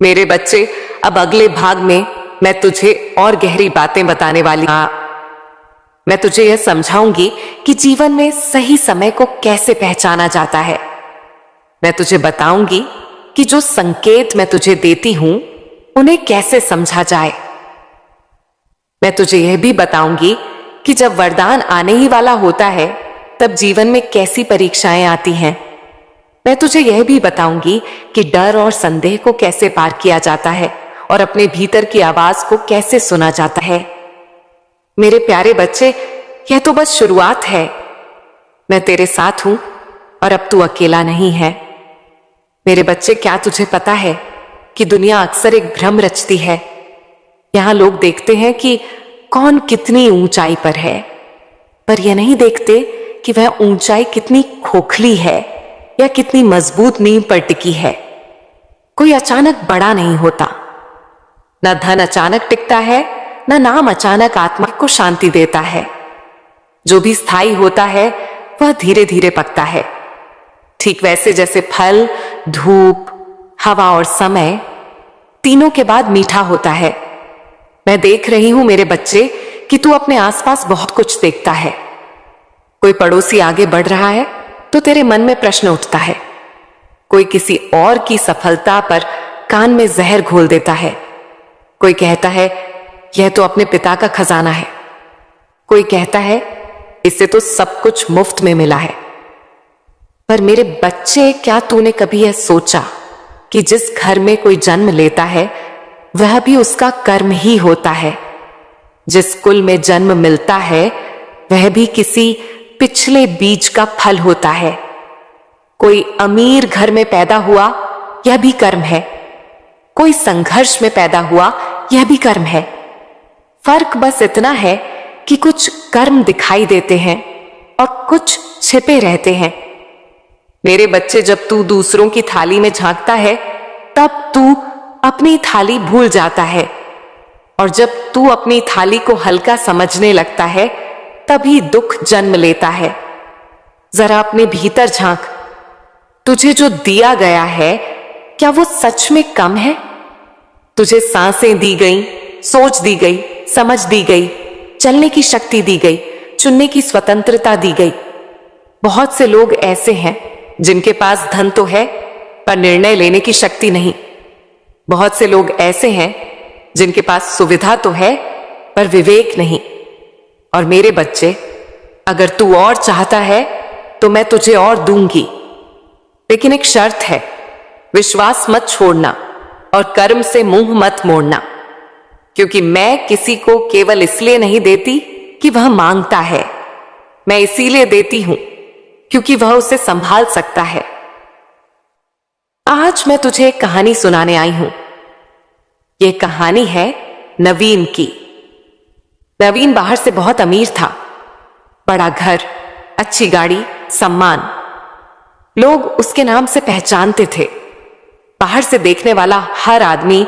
मेरे बच्चे, अब अगले भाग में मैं तुझे और गहरी बातें बताने वाली हूं। मैं तुझे यह समझाऊंगी कि जीवन में सही समय को कैसे पहचाना जाता है। मैं तुझे बताऊंगी कि जो संकेत मैं तुझे देती हूं उन्हें कैसे समझा जाए। मैं तुझे यह भी बताऊंगी कि जब वरदान आने ही वाला होता है तब जीवन में कैसी परीक्षाएं आती हैं। मैं तुझे यह भी बताऊंगी कि डर और संदेह को कैसे पार किया जाता है और अपने भीतर की आवाज को कैसे सुना जाता है। मेरे प्यारे बच्चे, यह तो बस शुरुआत है। मैं तेरे साथ हूं और अब तू अकेला नहीं है। मेरे बच्चे, क्या तुझे पता है कि दुनिया अक्सर एक भ्रम रचती है। यहां लोग देखते हैं कि कौन कितनी ऊंचाई पर है, पर यह नहीं देखते कि वह ऊंचाई कितनी खोखली है या कितनी मजबूत नींव पर टिकी है। कोई अचानक बड़ा नहीं होता, न धन अचानक टिकता है, न नाम अचानक आत्मा को शांति देता है। जो भी स्थायी होता है वह धीरे धीरे पकता है, ठीक वैसे जैसे फल, धूप, हवा और समय तीनों के बाद मीठा होता है। मैं देख रही हूं मेरे बच्चे कि तू अपने आसपास बहुत कुछ देखता है। कोई पड़ोसी आगे बढ़ रहा है तो तेरे मन में प्रश्न उठता है। कोई किसी और की सफलता पर कान में जहर घोल देता है। कोई कहता है यह तो अपने पिता का खजाना है। कोई कहता है इससे तो सब कुछ मुफ्त में मिला है। पर मेरे बच्चे, क्या तूने कभी यह सोचा कि जिस घर में कोई जन्म लेता है वह भी उसका कर्म ही होता है। जिस कुल में जन्म मिलता है वह भी किसी पिछले बीज का फल होता है। कोई अमीर घर में पैदा हुआ, यह भी कर्म है। कोई संघर्ष में पैदा हुआ, यह भी कर्म है। फर्क बस इतना है कि कुछ कर्म दिखाई देते हैं और कुछ छिपे रहते हैं। मेरे बच्चे, जब तू दूसरों की थाली में झांकता है तब तू अपनी थाली भूल जाता है, और जब तू अपनी थाली को हल्का समझने लगता है तभी दुख जन्म लेता है। जरा अपने भीतर झांक, तुझे जो दिया गया है क्या वो सच में कम है? तुझे सांसें दी गई, सोच दी गई, समझ दी गई, चलने की शक्ति दी गई, चुनने की स्वतंत्रता दी गई। बहुत से लोग ऐसे हैं जिनके पास धन तो है पर निर्णय लेने की शक्ति नहीं। बहुत से लोग ऐसे हैं जिनके पास सुविधा तो है पर विवेक नहीं। और मेरे बच्चे, अगर तू और चाहता है तो मैं तुझे और दूंगी, लेकिन एक शर्त है, विश्वास मत छोड़ना और कर्म से मुंह मत मोड़ना। क्योंकि मैं किसी को केवल इसलिए नहीं देती कि वह मांगता है। मैं इसीलिए देती हूं क्योंकि वह उसे संभाल सकता है। आज मैं तुझे एक कहानी सुनाने आई हूं। यह कहानी है नवीन की। नवीन बाहर से बहुत अमीर था। बड़ा घर, अच्छी गाड़ी, सम्मान। लोग उसके नाम से पहचानते थे। बाहर से देखने वाला हर आदमी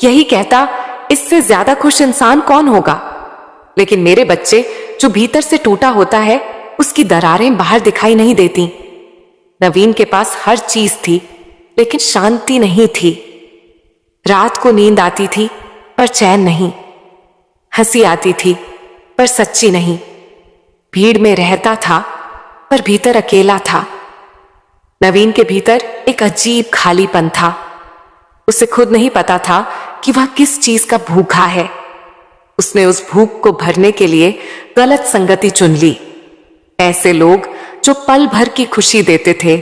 यही कहता, इससे ज्यादा खुश इंसान कौन होगा। लेकिन मेरे बच्चे, जो भीतर से टूटा होता है, उसकी दरारें बाहर दिखाई नहीं देती। नवीन के पास हर चीज थी, लेकिन शांति नहीं थी। रात को नींद आती थी पर चैन नहीं। हंसी आती थी पर सच्ची नहीं। भीड़ में रहता था पर भीतर अकेला था। नवीन के भीतर एक अजीब खालीपन था। उसे खुद नहीं पता था कि वह किस चीज का भूखा है। उसने उस भूख को भरने के लिए गलत संगति चुन ली। ऐसे लोग जो पल भर की खुशी देते थे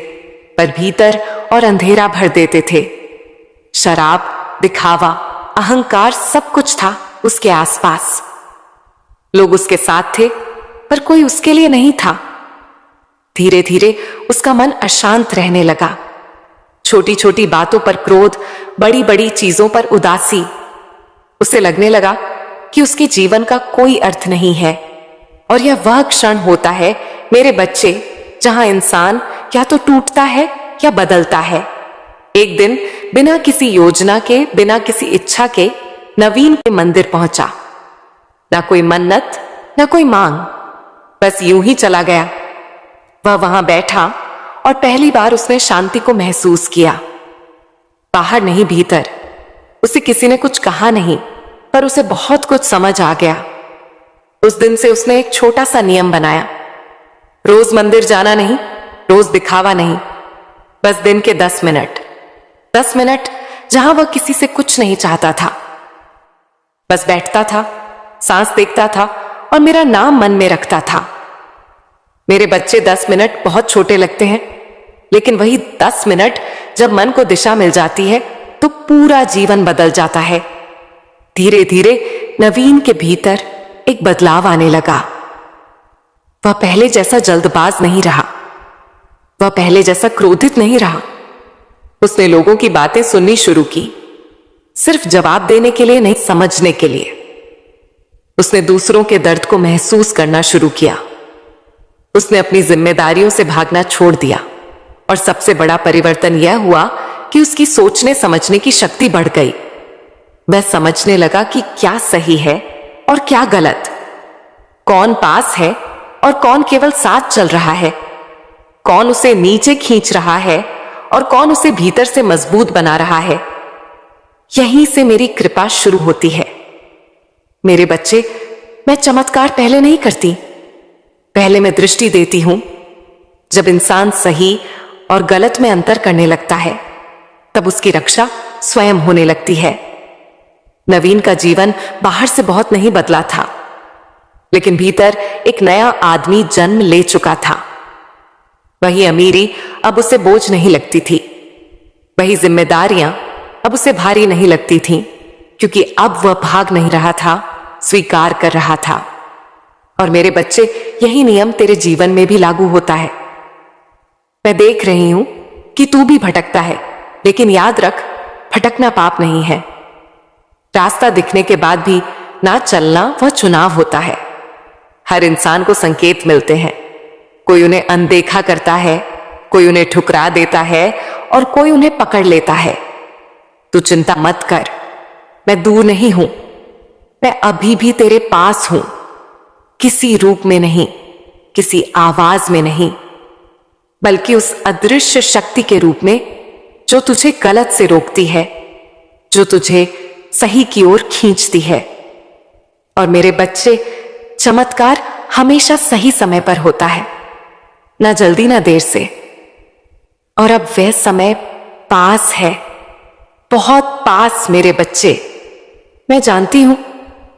पर भीतर और अंधेरा भर देते थे। शराब, दिखावा, अहंकार, सब कुछ था उसके आसपास। लोग उसके साथ थे पर कोई उसके लिए नहीं था। धीरे धीरे उसका मन अशांत रहने लगा। छोटी छोटी बातों पर क्रोध, बड़ी बड़ी चीजों पर उदासी। उसे लगने लगा कि उसके जीवन का कोई अर्थ नहीं है। और यह वह क्षण होता है मेरे बच्चे, जहां इंसान या तो टूटता है या बदलता है। एक दिन बिना किसी योजना के, बिना किसी इच्छा के नवीन के मंदिर पहुंचा। ना कोई मन्नत, ना कोई मांग, बस यूं ही चला गया। वह वहां बैठा और पहली बार उसने शांति को महसूस किया। बाहर नहीं, भीतर। उसे किसी ने कुछ कहा नहीं, पर उसे बहुत कुछ समझ आ गया। उस दिन से उसने एक छोटा सा नियम बनाया। रोज मंदिर जाना नहीं, रोज दिखावा नहीं, बस दिन के 10 मिनट। 10 मिनट जहां वह किसी से कुछ नहीं चाहता था। बस बैठता था, सांस देखता था और मेरा नाम मन में रखता था। मेरे बच्चे, 10 मिनट बहुत छोटे लगते हैं, लेकिन वही 10 मिनट जब मन को दिशा मिल जाती है तो पूरा जीवन बदल जाता है। धीरे धीरे नवीन के भीतर एक बदलाव आने लगा। वह पहले जैसा जल्दबाज नहीं रहा। वह पहले जैसा क्रोधित नहीं रहा। उसने लोगों की बातें सुननी शुरू की, सिर्फ जवाब देने के लिए नहीं, समझने के लिए। उसने दूसरों के दर्द को महसूस करना शुरू किया। उसने अपनी जिम्मेदारियों से भागना छोड़ दिया। और सबसे बड़ा परिवर्तन यह हुआ कि उसकी सोचने समझने की शक्ति बढ़ गई। वह समझने लगा कि क्या सही है और क्या गलत, कौन पास है और कौन केवल साथ चल रहा है, कौन उसे नीचे खींच रहा है और कौन उसे भीतर से मजबूत बना रहा है। यहीं से मेरी कृपा शुरू होती है। मेरे बच्चे, मैं चमत्कार पहले नहीं करती। पहले मैं दृष्टि देती हूं। जब इंसान सही और गलत में अंतर करने लगता है, तब उसकी रक्षा स्वयं होने लगती है। नवीन का जीवन बाहर से बहुत नहीं बदला था, लेकिन भीतर एक नया आदमी जन्म ले चुका था। वही अमीरी अब उसे बोझ नहीं लगती थी। वही जिम्मेदारियां अब उसे भारी नहीं लगती थीं, क्योंकि अब वह भाग नहीं रहा था, स्वीकार कर रहा था। और मेरे बच्चे, यही नियम तेरे जीवन में भी लागू होता है। मैं देख रही हूं कि तू भी भटकता है, लेकिन याद रख, भटकना पाप नहीं है। रास्ता दिखने के बाद भी ना चलना वह चुनाव होता है। हर इंसान को संकेत मिलते हैं। कोई उन्हें अनदेखा करता है, कोई उन्हें ठुकरा देता है और कोई उन्हें पकड़ लेता है। तू चिंता मत कर, मैं दूर नहीं हूं। मैं अभी भी तेरे पास हूं, किसी रूप में नहीं, किसी आवाज में नहीं, बल्कि उस अदृश्य शक्ति के रूप में जो तुझे गलत से रोकती है, जो तुझे सही की ओर खींचती है। और मेरे बच्चे, चमत्कार हमेशा सही समय पर होता है, ना जल्दी ना देर से। और अब वह समय पास है, बहुत पास मेरे बच्चे। मैं जानती हूं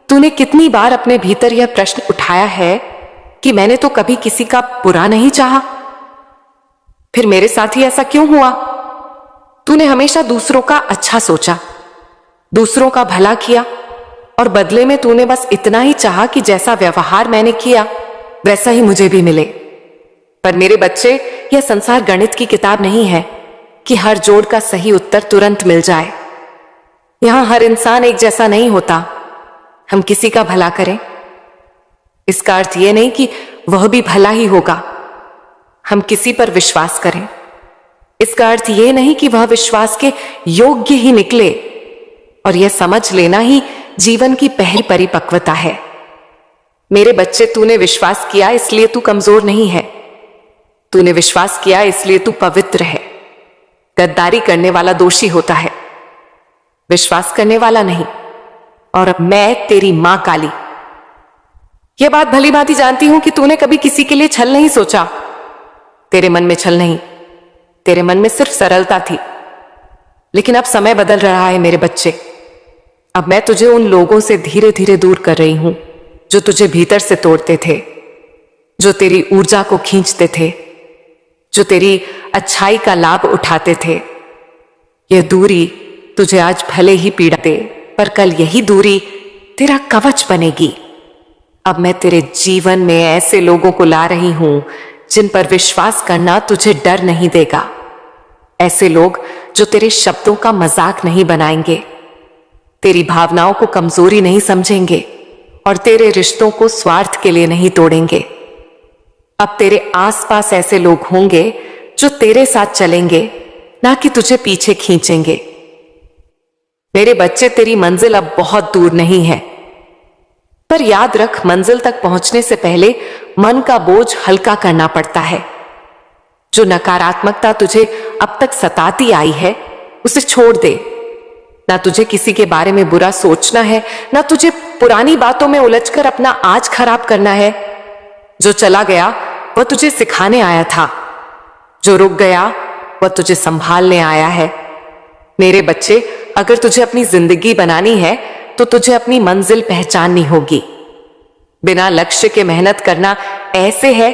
तूने कितनी बार अपने भीतर यह प्रश्न उठाया है कि मैंने तो कभी किसी का बुरा नहीं चाहा, फिर मेरे साथ ही ऐसा क्यों हुआ। तूने हमेशा दूसरों का अच्छा सोचा, दूसरों का भला किया, और बदले में तूने बस इतना ही चाहा कि जैसा व्यवहार मैंने किया वैसा ही मुझे भी मिले। पर मेरे बच्चे, यह संसार गणित की किताब नहीं है कि हर जोड़ का सही उत्तर तुरंत मिल जाए। यहां हर इंसान एक जैसा नहीं होता। हम किसी का भला करें, इसका अर्थ यह नहीं कि वह भी भला ही होगा। हम किसी पर विश्वास करें, इसका अर्थ यह नहीं कि वह विश्वास के योग्य ही निकले। और यह समझ लेना ही जीवन की पहली परिपक्वता है। मेरे बच्चे, तूने विश्वास किया इसलिए तू कमजोर नहीं है। तूने विश्वास किया इसलिए तू पवित्र है। गद्दारी करने वाला दोषी होता है, विश्वास करने वाला नहीं। और अब मैं तेरी मां काली यह बात भली भांति जानती हूं कि तूने कभी किसी के लिए छल नहीं सोचा। तेरे मन में छल नहीं, तेरे मन में सिर्फ सरलता थी। लेकिन अब समय बदल रहा है मेरे बच्चे। अब मैं तुझे उन लोगों से धीरे धीरे दूर कर रही हूं जो तुझे भीतर से तोड़ते थे, जो तेरी ऊर्जा को खींचते थे, जो तेरी अच्छाई का लाभ उठाते थे। यह दूरी तुझे आज भले ही पीड़ा दे, पर कल यही दूरी तेरा कवच बनेगी। अब मैं तेरे जीवन में ऐसे लोगों को ला रही हूं जिन पर विश्वास करना तुझे डर नहीं देगा। ऐसे लोग जो तेरे शब्दों का मजाक नहीं बनाएंगे, तेरी भावनाओं को कमजोरी नहीं समझेंगे और तेरे रिश्तों को स्वार्थ के लिए नहीं तोड़ेंगे। अब तेरे आसपास ऐसे लोग होंगे जो तेरे साथ चलेंगे, ना कि तुझे पीछे खींचेंगे। मेरे बच्चे, तेरी मंजिल अब बहुत दूर नहीं है, पर याद रख, मंजिल तक पहुंचने से पहले मन का बोझ हल्का करना पड़ता है। जो नकारात्मकता तुझे अब तक सताती आई है, उसे छोड़ दे। ना तुझे किसी के बारे में बुरा सोचना है, ना तुझे पुरानी बातों में उलझकर अपना आज खराब करना है। जो चला गया वह तुझे सिखाने आया था, जो रुक गया वह तुझे संभालने आया है। मेरे बच्चे, अगर तुझे अपनी जिंदगी बनानी है तो तुझे अपनी मंजिल पहचाननी होगी। बिना लक्ष्य के मेहनत करना ऐसे है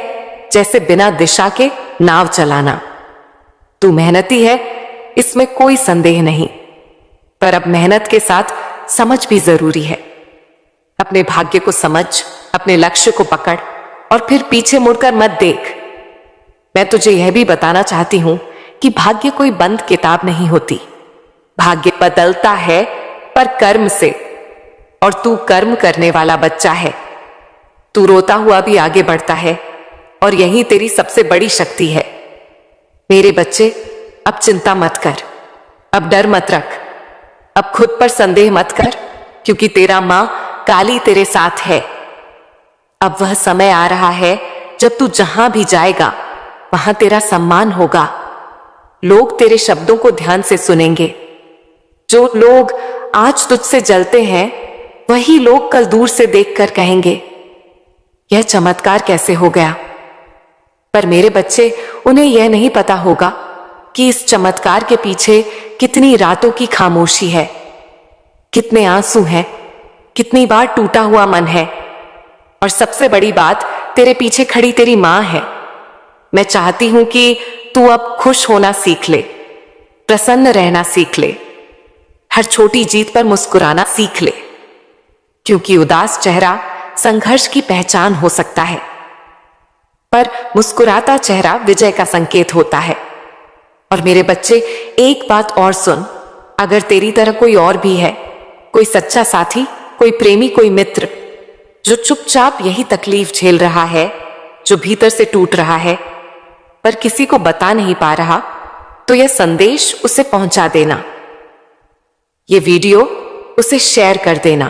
जैसे बिना दिशा के नाव चलाना। तू मेहनती है, इसमें कोई संदेह नहीं, पर अब मेहनत के साथ समझ भी जरूरी है। अपने भाग्य को समझ, अपने लक्ष्य को पकड़ और फिर पीछे मुड़कर मत देख। मैं तुझे यह भी बताना चाहती हूं कि भाग्य कोई बंद किताब नहीं होती। भाग्य बदलता है, पर कर्म से, और तू कर्म करने वाला बच्चा है। तू रोता हुआ भी आगे बढ़ता है और यही तेरी सबसे बड़ी शक्ति है। मेरे बच्चे, अब चिंता मत कर, अब डर मत रख, अब खुद पर संदेह मत कर, क्योंकि तेरा मां काली तेरे साथ है। अब वह समय आ रहा है जब तू जहां भी जाएगा वहां तेरा सम्मान होगा। लोग तेरे शब्दों को ध्यान से सुनेंगे। जो लोग आज तुझसे जलते हैं वही लोग कल दूर से देखकर कहेंगे, यह चमत्कार कैसे हो गया। पर मेरे बच्चे, उन्हें यह नहीं पता होगा कि इस चमत्कार के पीछे कितनी रातों की खामोशी है, कितने आंसू हैं, कितनी बार टूटा हुआ मन है, और सबसे बड़ी बात, तेरे पीछे खड़ी तेरी मां है। मैं चाहती हूं कि तू अब खुश होना सीख ले, प्रसन्न रहना सीख ले, हर छोटी जीत पर मुस्कुराना सीख ले, क्योंकि उदास चेहरा संघर्ष की पहचान हो सकता है, पर मुस्कुराता चेहरा विजय का संकेत होता है। और मेरे बच्चे, एक बात और सुन, अगर तेरी तरह कोई और भी है, कोई सच्चा साथी, कोई प्रेमी, कोई मित्र, जो चुपचाप यही तकलीफ झेल रहा है, जो भीतर से टूट रहा है पर किसी को बता नहीं पा रहा, तो यह संदेश उसे पहुंचा देना, ये वीडियो उसे शेयर कर देना,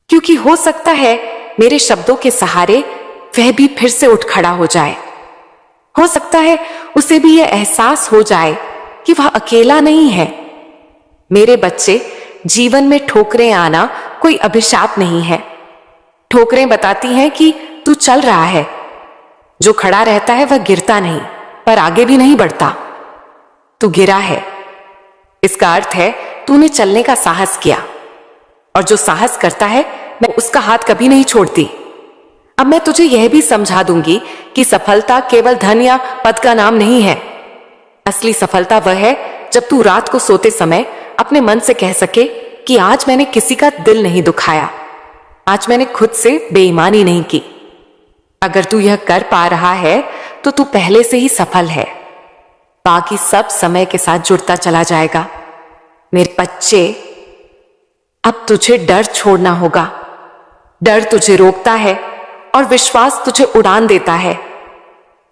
क्योंकि हो सकता है मेरे शब्दों के सहारे वह भी फिर से उठ खड़ा हो जाए। हो सकता है उसे भी यह एहसास हो जाए कि वह अकेला नहीं है। मेरे बच्चे, जीवन में ठोकरें आना कोई अभिशाप नहीं है। ठोकरें बताती हैं कि तू चल रहा है। जो खड़ा रहता है वह गिरता नहीं, पर आगे भी नहीं बढ़ता। तू गिरा है, इसका अर्थ है तूने चलने का साहस किया, और जो साहस करता है मैं उसका हाथ कभी नहीं छोड़ती। अब मैं तुझे यह भी समझा दूंगी कि सफलता केवल धन या पद का नाम नहीं है। असली सफलता वह है जब तू रात को सोते समय अपने मन से कह सके कि आज मैंने किसी का दिल नहीं दुखाया, आज मैंने खुद से बेईमानी नहीं की। अगर तू यह कर पा रहा है तो तू पहले से ही सफल है। बाकी सब समय के साथ जुड़ता चला जाएगा। मेरे बच्चे, अब तुझे डर छोड़ना होगा। डर तुझे रोकता है और विश्वास तुझे उड़ान देता है।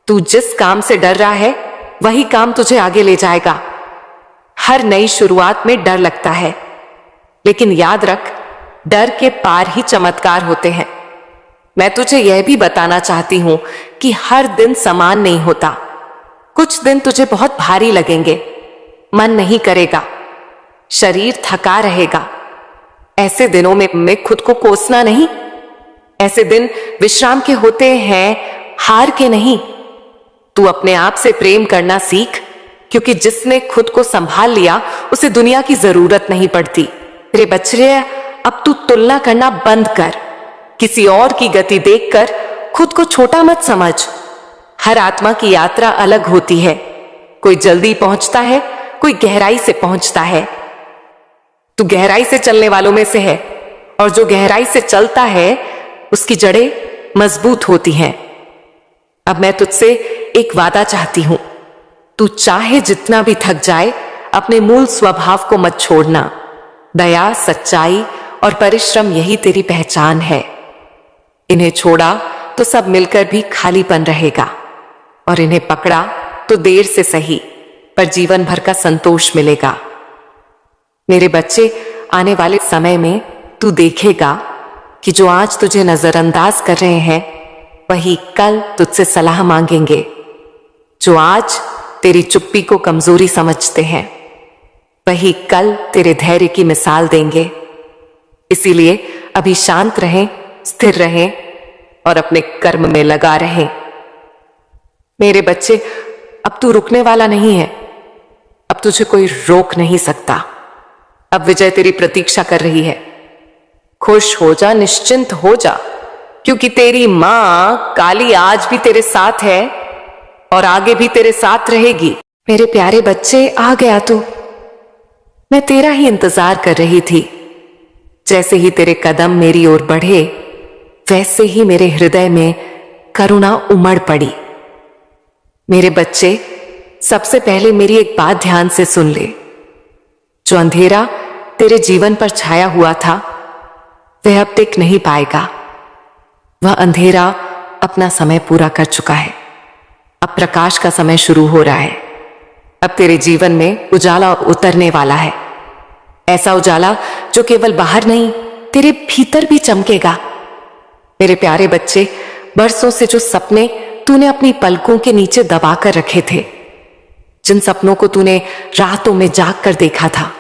तू जिस काम से डर रहा है वही काम तुझे आगे ले जाएगा। हर नई शुरुआत में डर लगता है, लेकिन याद रख, डर के पार ही चमत्कार होते हैं। मैं तुझे यह भी बताना चाहती हूं कि हर दिन समान नहीं होता। कुछ दिन तुझे बहुत भारी लगेंगे, मन नहीं करेगा, शरीर थका रहेगा। ऐसे दिनों में खुद को कोसना नहीं। ऐसे दिन विश्राम के होते हैं, हार के नहीं। तू अपने आप से प्रेम करना सीख, क्योंकि जिसने खुद को संभाल लिया उसे दुनिया की जरूरत नहीं पड़ती। तेरे बच्चे, अब तू तुलना करना बंद कर। किसी और की गति देखकर खुद को छोटा मत समझ। हर आत्मा की यात्रा अलग होती है। कोई जल्दी पहुंचता है, कोई गहराई से पहुंचता है। तू गहराई से चलने वालों में से है, और जो गहराई से चलता है उसकी जड़ें मजबूत होती हैं। अब मैं तुझसे एक वादा चाहती हूं। तू चाहे जितना भी थक जाए, अपने मूल स्वभाव को मत छोड़ना। दया, सच्चाई और परिश्रम, यही तेरी पहचान है। इन्हें छोड़ा तो सब मिलकर भी खालीपन रहेगा, और इन्हें पकड़ा तो देर से सही पर जीवन भर का संतोष मिलेगा। मेरे बच्चे, आने वाले समय में तू देखेगा कि जो आज तुझे नजरअंदाज कर रहे हैं वही कल तुझसे सलाह मांगेंगे। जो आज तेरी चुप्पी को कमजोरी समझते हैं वही कल तेरे धैर्य की मिसाल देंगे। इसीलिए अभी शांत रहें, स्थिर रहें और अपने कर्म में लगा रहें। मेरे बच्चे, अब तू रुकने वाला नहीं है। अब तुझे कोई रोक नहीं सकता। अब विजय तेरी प्रतीक्षा कर रही है। खुश हो जा, निश्चिंत हो जा, क्योंकि तेरी मां काली आज भी तेरे साथ है और आगे भी तेरे साथ रहेगी। मेरे प्यारे बच्चे, आ गया तू। मैं तेरा ही इंतजार कर रही थी। जैसे ही तेरे कदम मेरी ओर बढ़े, वैसे ही मेरे हृदय में करुणा उमड़ पड़ी। मेरे बच्चे, सबसे पहले मेरी एक बात ध्यान से सुन ले। जो अंधेरा तेरे जीवन पर छाया हुआ था वह अब टिक नहीं पाएगा। वह अंधेरा अपना समय पूरा कर चुका है। अब प्रकाश का समय शुरू हो रहा है। अब तेरे जीवन में उजाला उतरने वाला है। ऐसा उजाला जो केवल बाहर नहीं, तेरे भीतर भी चमकेगा। मेरे प्यारे बच्चे, बरसों से जो सपने तूने अपनी पलकों के नीचे दबा कर रखे थे, जिन सपनों को तूने रातों में जाग कर देखा था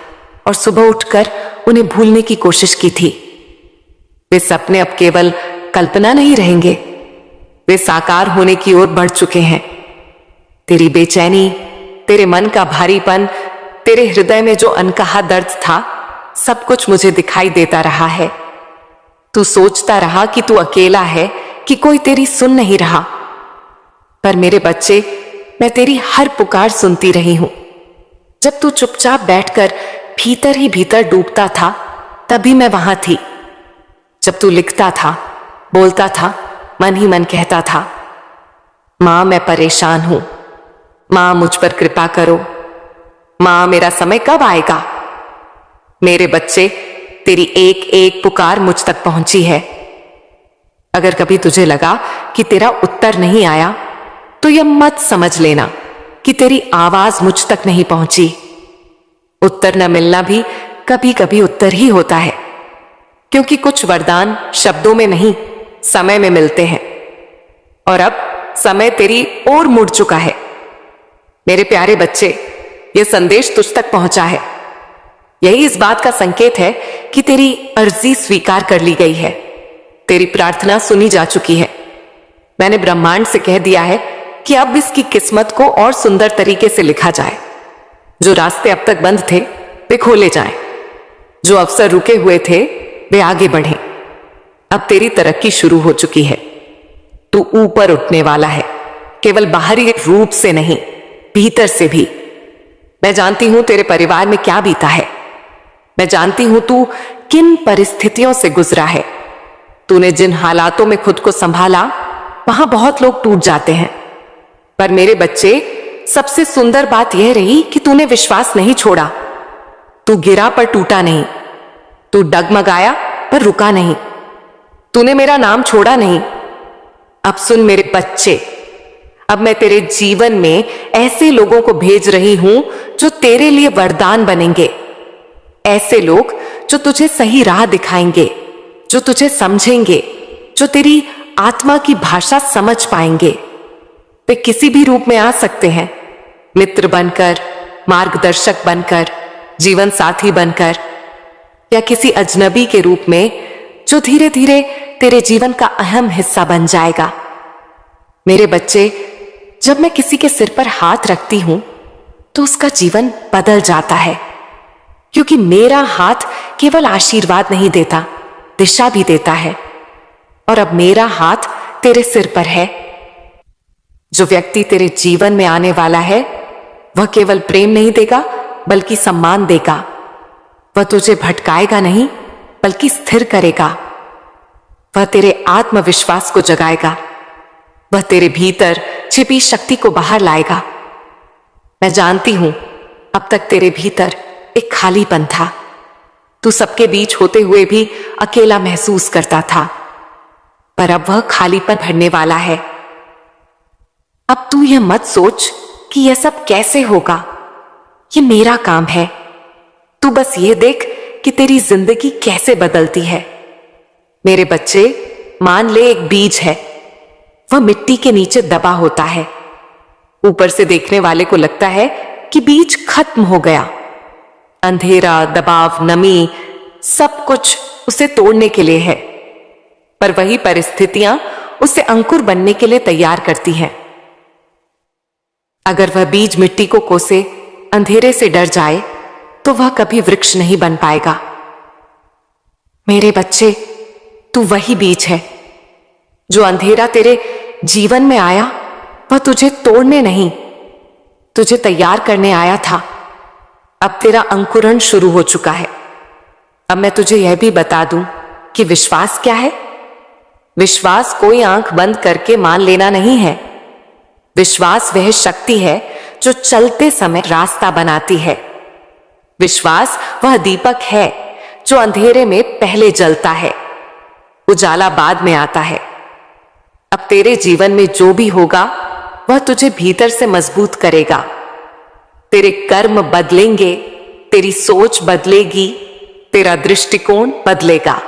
और सुबह उठकर उन्हें भूलने की कोशिश की थी, वे सपने अब केवल कल्पना नहीं रहेंगे, वे साकार होने की ओर बढ़ चुके हैं। तेरी बेचैनी, तेरे मन का भारीपन, तेरे हृदय में जो अनकहा दर्द था, सब कुछ मुझे दिखाई देता रहा है। तू सोचता रहा कि तू अकेला है, कि कोई तेरी सुन नहीं रहा, पर मेरे बच्चे, मैं तेरी हर पुकार सुनती रही हूं। जब तू चुपचाप बैठकर भीतर ही भीतर डूबता था, तभी मैं वहां थी। जब तू लिखता था, बोलता था, मन ही मन कहता था, मां मैं परेशान हूं, मां मुझ पर कृपा करो, मां मेरा समय कब आएगा। मेरे बच्चे, तेरी एक एक पुकार मुझ तक पहुंची है। अगर कभी तुझे लगा कि तेरा उत्तर नहीं आया, तो यह मत समझ लेना कि तेरी आवाज मुझ तक नहीं पहुंची। उत्तर न मिलना भी कभी कभी उत्तर ही होता है, क्योंकि कुछ वरदान शब्दों में नहीं, समय में मिलते हैं। और अब समय तेरी ओर मुड़ चुका है। मेरे प्यारे बच्चे, यह संदेश तुझ तक पहुंचा है। यही इस बात का संकेत है कि तेरी अर्जी स्वीकार कर ली गई है। तेरी प्रार्थना सुनी जा चुकी है। मैंने ब्रह्मांड से कह दिया है कि अब इसकी किस्मत को और सुंदर तरीके से लिखा जाए। जो रास्ते अब तक बंद थे वे खोले जाएं, जो अवसर रुके हुए थे वे आगे बढ़ें। अब तेरी तरक्की शुरू हो चुकी है। तू ऊपर उठने वाला है, केवल बाहरी रूप से नहीं, भीतर से भी। मैं जानती हूं तेरे परिवार में क्या बीता है। मैं जानती हूं तू किन परिस्थितियों से गुजरा है। तूने जिन हालातों में खुद को संभाला, वहां बहुत लोग टूट जाते हैं। पर मेरे बच्चे, सबसे सुंदर बात यह रही कि तूने विश्वास नहीं छोड़ा। तू गिरा पर टूटा नहीं, तू डगमगाया पर रुका नहीं, तूने मेरा नाम छोड़ा नहीं। अब सुन मेरे बच्चे, अब मैं तेरे जीवन में ऐसे लोगों को भेज रही हूं जो तेरे लिए वरदान बनेंगे। ऐसे लोग जो तुझे सही राह दिखाएंगे, जो तुझे समझेंगे, जो तेरी आत्मा की भाषा समझ पाएंगे। वे किसी भी रूप में आ सकते हैं, मित्र बनकर, मार्गदर्शक बनकर, जीवन साथी बनकर, या किसी अजनबी के रूप में जो धीरे धीरे तेरे जीवन का अहम हिस्सा बन जाएगा। मेरे बच्चे, जब मैं किसी के सिर पर हाथ रखती हूं तो उसका जीवन बदल जाता है, क्योंकि मेरा हाथ केवल आशीर्वाद नहीं देता, दिशा भी देता है। और अब मेरा हाथ तेरे सिर पर है। जो व्यक्ति तेरे जीवन में आने वाला है, वह केवल प्रेम नहीं देगा बल्कि सम्मान देगा। वह तुझे भटकाएगा नहीं बल्कि स्थिर करेगा। वह तेरे आत्मविश्वास को जगाएगा। वह तेरे भीतर छिपी शक्ति को बाहर लाएगा। मैं जानती हूं अब तक तेरे भीतर एक खालीपन था। तू सबके बीच होते हुए भी अकेला महसूस करता था, पर अब वह खालीपन भरने वाला है। अब तू यह मत सोच कि यह सब कैसे होगा, यह मेरा काम है। तू बस यह देख कि तेरी जिंदगी कैसे बदलती है। मेरे बच्चे, मान ले एक बीज है, वह मिट्टी के नीचे दबा होता है। ऊपर से देखने वाले को लगता है कि बीज खत्म हो गया। अंधेरा, दबाव, नमी, सब कुछ उसे तोड़ने के लिए है, पर वही परिस्थितियां उसे अंकुर बनने के लिए तैयार करती हैं। अगर वह बीज मिट्टी को कोसे, अंधेरे से डर जाए, तो वह कभी वृक्ष नहीं बन पाएगा। मेरे बच्चे, तू वही बीज है। जो अंधेरा तेरे जीवन में आया, वह तुझे तोड़ने नहीं, तुझे तैयार करने आया था। अब तेरा अंकुरण शुरू हो चुका है। अब मैं तुझे यह भी बता दूं कि विश्वास क्या है। विश्वास कोई आंख बंद करके मान लेना नहीं है। विश्वास वह शक्ति है जो चलते समय रास्ता बनाती है। विश्वास वह दीपक है जो अंधेरे में पहले जलता है, उजाला बाद में आता है। अब तेरे जीवन में जो भी होगा, वह तुझे भीतर से मजबूत करेगा। तेरे कर्म बदलेंगे, तेरी सोच बदलेगी, तेरा दृष्टिकोण बदलेगा।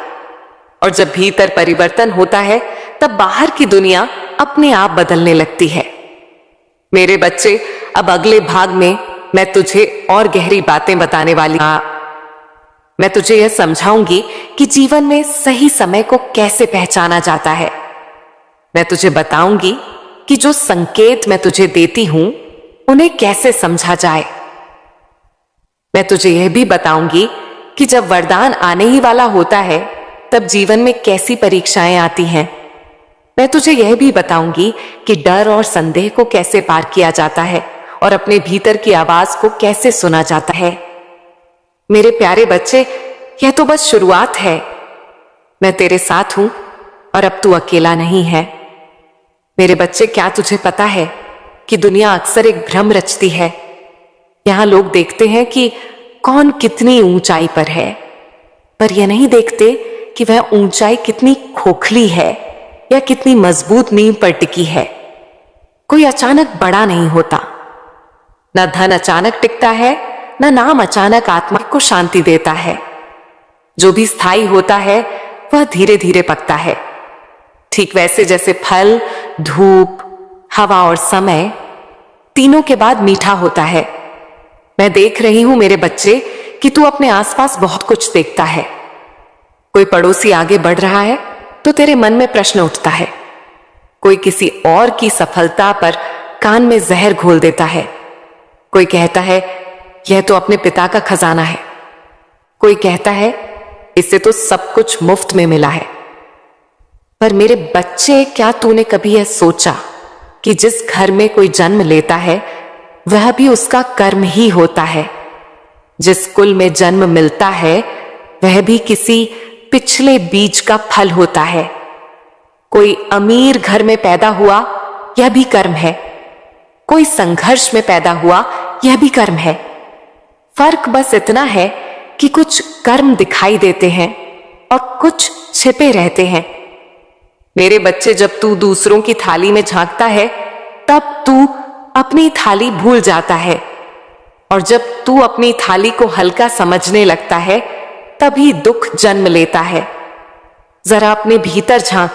और जब भीतर परिवर्तन होता है, तब बाहर की दुनिया अपने आप बदलने लगती है। मेरे बच्चे, अब अगले भाग में मैं तुझे और गहरी बातें बताने वाली हूं। मैं तुझे यह समझाऊंगी कि जीवन में सही समय को कैसे पहचाना जाता है। मैं तुझे बताऊंगी कि जो संकेत मैं तुझे देती हूं, उन्हें कैसे समझा जाए। मैं तुझे यह भी बताऊंगी कि जब वरदान आने ही वाला होता है, तब जीवन में कैसी परीक्षाएं आती हैं। मैं तुझे यह भी बताऊंगी कि डर और संदेह को कैसे पार किया जाता है और अपने भीतर की आवाज को कैसे सुना जाता है। मेरे प्यारे बच्चे, यह तो बस शुरुआत है। मैं तेरे साथ हूं और अब तू अकेला नहीं है। मेरे बच्चे, क्या तुझे पता है कि दुनिया अक्सर एक भ्रम रचती है। यहां लोग देखते हैं कि कौन कितनी ऊंचाई पर है, पर यह नहीं देखते कि वह ऊंचाई कितनी खोखली है या कितनी मजबूत नींव पर टिकी है। कोई अचानक बड़ा नहीं होता, न धन अचानक टिकता है, न नाम अचानक आत्मा को शांति देता है। जो भी स्थायी होता है, वह धीरे धीरे पकता है। ठीक वैसे जैसे फल, धूप, हवा और समय तीनों के बाद मीठा होता है। मैं देख रही हूं मेरे बच्चे कि तू अपने आसपास बहुत कुछ देखता है। कोई पड़ोसी आगे बढ़ रहा है तो तेरे मन में प्रश्न उठता है। कोई किसी और की सफलता पर कान में जहर घोल देता है। कोई कहता है यह तो अपने पिता का खजाना है। कोई कहता है इससे तो सब कुछ मुफ्त में मिला है। पर मेरे बच्चे, क्या तूने कभी यह सोचा कि जिस घर में कोई जन्म लेता है, वह भी उसका कर्म ही होता है। जिस कुल में जन्म मिलता है वह भी किसी पिछले बीज का फल होता है। कोई अमीर घर में पैदा हुआ, यह भी कर्म है। कोई संघर्ष में पैदा हुआ, यह भी कर्म है। फर्क बस इतना है कि कुछ कर्म दिखाई देते हैं और कुछ छिपे रहते हैं। मेरे बच्चे, जब तू दूसरों की थाली में झांकता है तब तू अपनी थाली भूल जाता है, और जब तू अपनी थाली को हल्का समझने लगता है तभी दुख जन्म लेता है। जरा अपने भीतर झांक,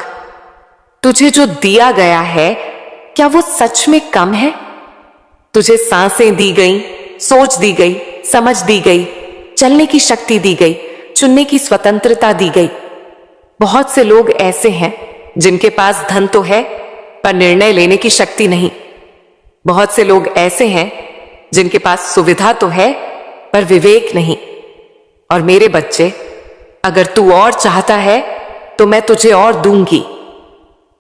तुझे जो दिया गया है क्या वो सच में कम है? तुझे सांसें दी गई, सोच दी गई, समझ दी गई, चलने की शक्ति दी गई, चुनने की स्वतंत्रता दी गई। बहुत से लोग ऐसे हैं जिनके पास धन तो है पर निर्णय लेने की शक्ति नहीं। बहुत से लोग ऐसे हैं जिनके पास सुविधा तो है पर विवेक नहीं। और मेरे बच्चे, अगर तू और चाहता है तो मैं तुझे और दूंगी,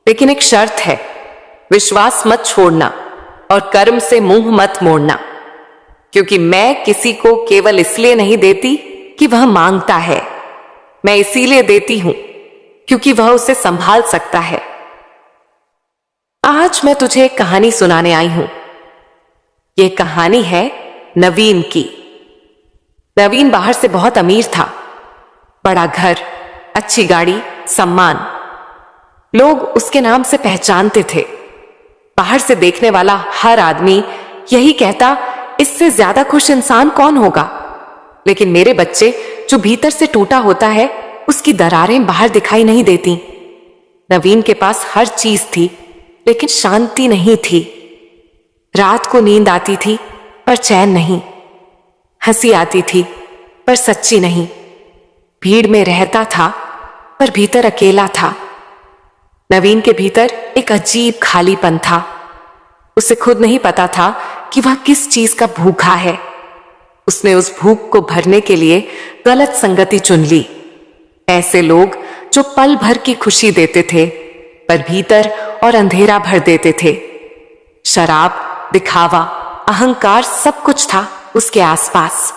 लेकिन एक शर्त है, विश्वास मत छोड़ना और कर्म से मुंह मत मोड़ना, क्योंकि मैं किसी को केवल इसलिए नहीं देती कि वह मांगता है, मैं इसीलिए देती हूं क्योंकि वह उसे संभाल सकता है। आज मैं तुझे एक कहानी सुनाने आई हूं। यह कहानी है नवीन की। नवीन बाहर से बहुत अमीर था, बड़ा घर, अच्छी गाड़ी, सम्मान, लोग उसके नाम से पहचानते थे। बाहर से देखने वाला हर आदमी यही कहता, इससे ज्यादा खुश इंसान कौन होगा। लेकिन मेरे बच्चे, जो भीतर से टूटा होता है उसकी दरारें बाहर दिखाई नहीं देती। नवीन के पास हर चीज थी लेकिन शांति नहीं थी। रात को नींद आती थी पर चैन नहीं, हंसी आती थी पर सच्ची नहीं, भीड़ में रहता था पर भीतर अकेला था। नवीन के भीतर एक अजीब खालीपन था। उसे खुद नहीं पता था कि वह किस चीज का भूखा है। उसने उस भूख को भरने के लिए गलत संगति चुन ली। ऐसे लोग जो पल भर की खुशी देते थे पर भीतर और अंधेरा भर देते थे। शराब, दिखावा, अहंकार, सब कुछ था उसके आसपास।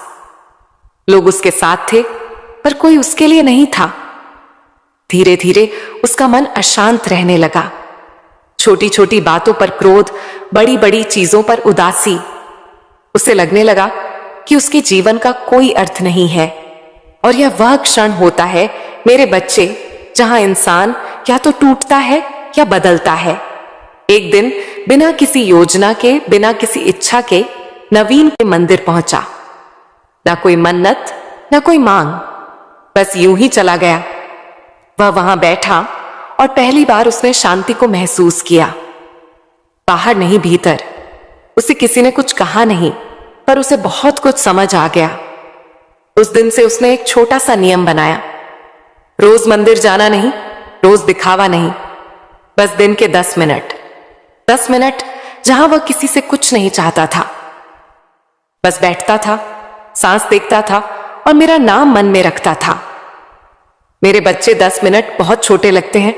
लोग उसके साथ थे पर कोई उसके लिए नहीं था। धीरे धीरे उसका मन अशांत रहने लगा। छोटी छोटी बातों पर क्रोध, बड़ी बड़ी चीजों पर उदासी। उसे लगने लगा कि उसके जीवन का कोई अर्थ नहीं है। और यह वह क्षण होता है मेरे बच्चे, जहां इंसान या तो टूटता है या बदलता है। एक दिन बिना किसी योजना के, बिना किसी इच्छा के नवीन के मंदिर पहुंचा। ना कोई मन्नत, ना कोई मांग, बस यूं ही चला गया। वह वहां बैठा और पहली बार उसने शांति को महसूस किया। बाहर नहीं, भीतर। उसे किसी ने कुछ कहा नहीं, पर उसे बहुत कुछ समझ आ गया। उस दिन से उसने एक छोटा सा नियम बनाया, रोज मंदिर जाना नहीं, रोज दिखावा नहीं, बस दिन के 10 मिनट, 10 मिनट जहां वह किसी से कुछ नहीं चाहता था। बस बैठता था, सांस देखता था और मेरा नाम मन में रखता था। मेरे बच्चे, 10 मिनट बहुत छोटे लगते हैं,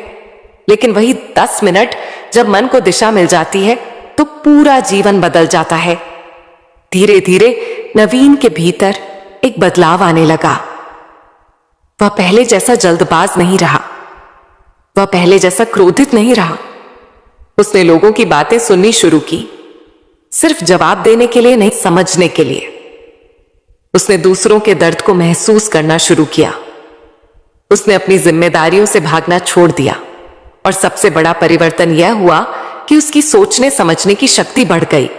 लेकिन वही 10 मिनट जब मन को दिशा मिल जाती है तो पूरा जीवन बदल जाता है। धीरे धीरे नवीन के भीतर एक बदलाव आने लगा। वह पहले जैसा जल्दबाज नहीं रहा, वह पहले जैसा क्रोधित नहीं रहा। उसने लोगों की बातें सुननी शुरू की, सिर्फ जवाब देने के लिए नहीं, समझने के लिए। उसने दूसरों के दर्द को महसूस करना शुरू किया। उसने अपनी जिम्मेदारियों से भागना छोड़ दिया। और सबसे बड़ा परिवर्तन यह हुआ कि उसकी सोचने समझने की शक्ति बढ़ गई।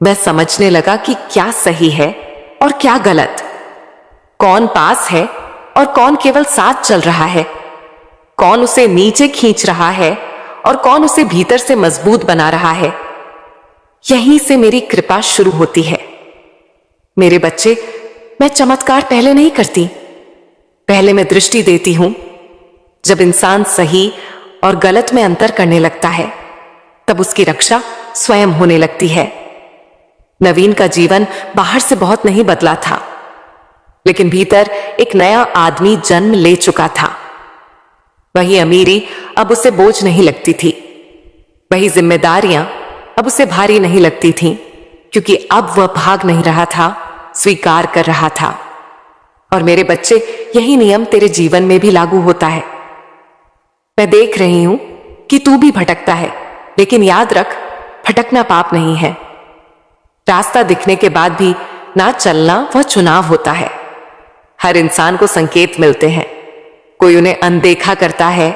वह समझने लगा कि क्या सही है और क्या गलत, कौन पास है और कौन केवल साथ चल रहा है, कौन उसे नीचे खींच रहा है और कौन उसे भीतर से मजबूत बना रहा है। यहीं से मेरी कृपा शुरू होती है। मेरे बच्चे, मैं चमत्कार पहले नहीं करती, पहले मैं दृष्टि देती हूं। जब इंसान सही और गलत में अंतर करने लगता है तब उसकी रक्षा स्वयं होने लगती है। नवीन का जीवन बाहर से बहुत नहीं बदला था, लेकिन भीतर एक नया आदमी जन्म ले चुका था। वही अमीरी अब उसे बोझ नहीं लगती थी, वही जिम्मेदारियां अब उसे भारी नहीं लगती थीं, क्योंकि अब वह भाग नहीं रहा था, स्वीकार कर रहा था। और मेरे बच्चे, यही नियम तेरे जीवन में भी लागू होता है। मैं देख रही हूं कि तू भी भटकता है, लेकिन याद रख, भटकना पाप नहीं है। रास्ता दिखने के बाद भी ना चलना वह चुनाव होता है। हर इंसान को संकेत मिलते हैं, कोई उन्हें अनदेखा करता है,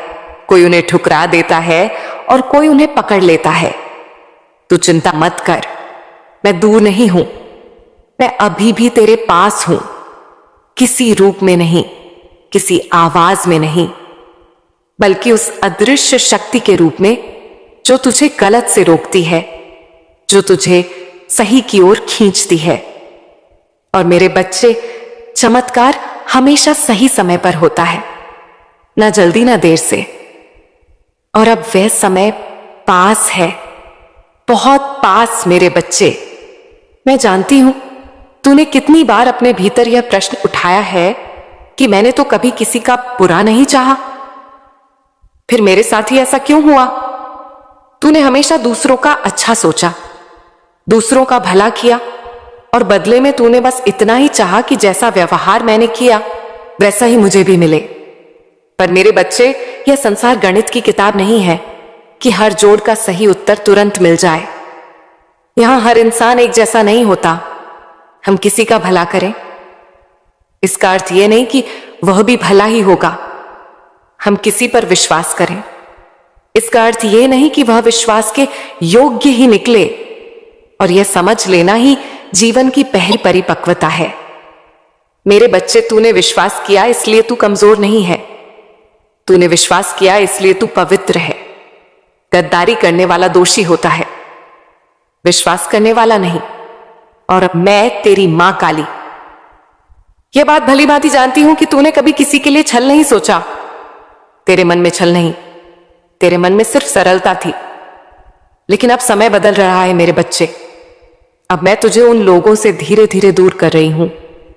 कोई उन्हें ठुकरा देता है और कोई उन्हें पकड़ लेता है। तू चिंता मत कर, मैं दूर नहीं हूं, मैं अभी भी तेरे पास हूं, किसी रूप में नहीं, किसी आवाज में नहीं, बल्कि उस अदृश्य शक्ति के रूप में जो तुझे गलत से रोकती है, जो तुझे सही की ओर खींचती है। और मेरे बच्चे, चमत्कार हमेशा सही समय पर होता है, ना जल्दी ना देर से। और अब वह समय पास है, बहुत पास मेरे बच्चे। मैं जानती हूं तूने कितनी बार अपने भीतर यह प्रश्न उठाया है कि मैंने तो कभी किसी का बुरा नहीं चाहा, फिर मेरे साथ ही ऐसा क्यों हुआ? तूने हमेशा दूसरों का अच्छा सोचा, दूसरों का भला किया, और बदले में तूने बस इतना ही चाहा कि जैसा व्यवहार मैंने किया वैसा ही मुझे भी मिले। पर मेरे बच्चे, यह संसार गणित की किताब नहीं है कि हर जोड़ का सही उत्तर तुरंत मिल जाए। यहां हर इंसान एक जैसा नहीं होता। हम किसी का भला करें, इसका अर्थ यह नहीं कि वह भी भला ही होगा। हम किसी पर विश्वास करें, इसका अर्थ यह नहीं कि वह विश्वास के योग्य ही निकले। और यह समझ लेना ही जीवन की पहली परिपक्वता है। मेरे बच्चे, तूने विश्वास किया इसलिए तू कमजोर नहीं है, तूने विश्वास किया इसलिए तू पवित्र है। गद्दारी करने वाला दोषी होता है, विश्वास करने वाला नहीं। और अब मैं तेरी मां काली, यह बात भली भांति जानती हूं कि तूने कभी किसी के लिए छल नहीं सोचा। तेरे मन में छल नहीं, तेरे मन में सिर्फ सरलता थी। लेकिन अब समय बदल रहा है मेरे बच्चे। अब मैं तुझे उन लोगों से धीरे धीरे दूर कर रही हूं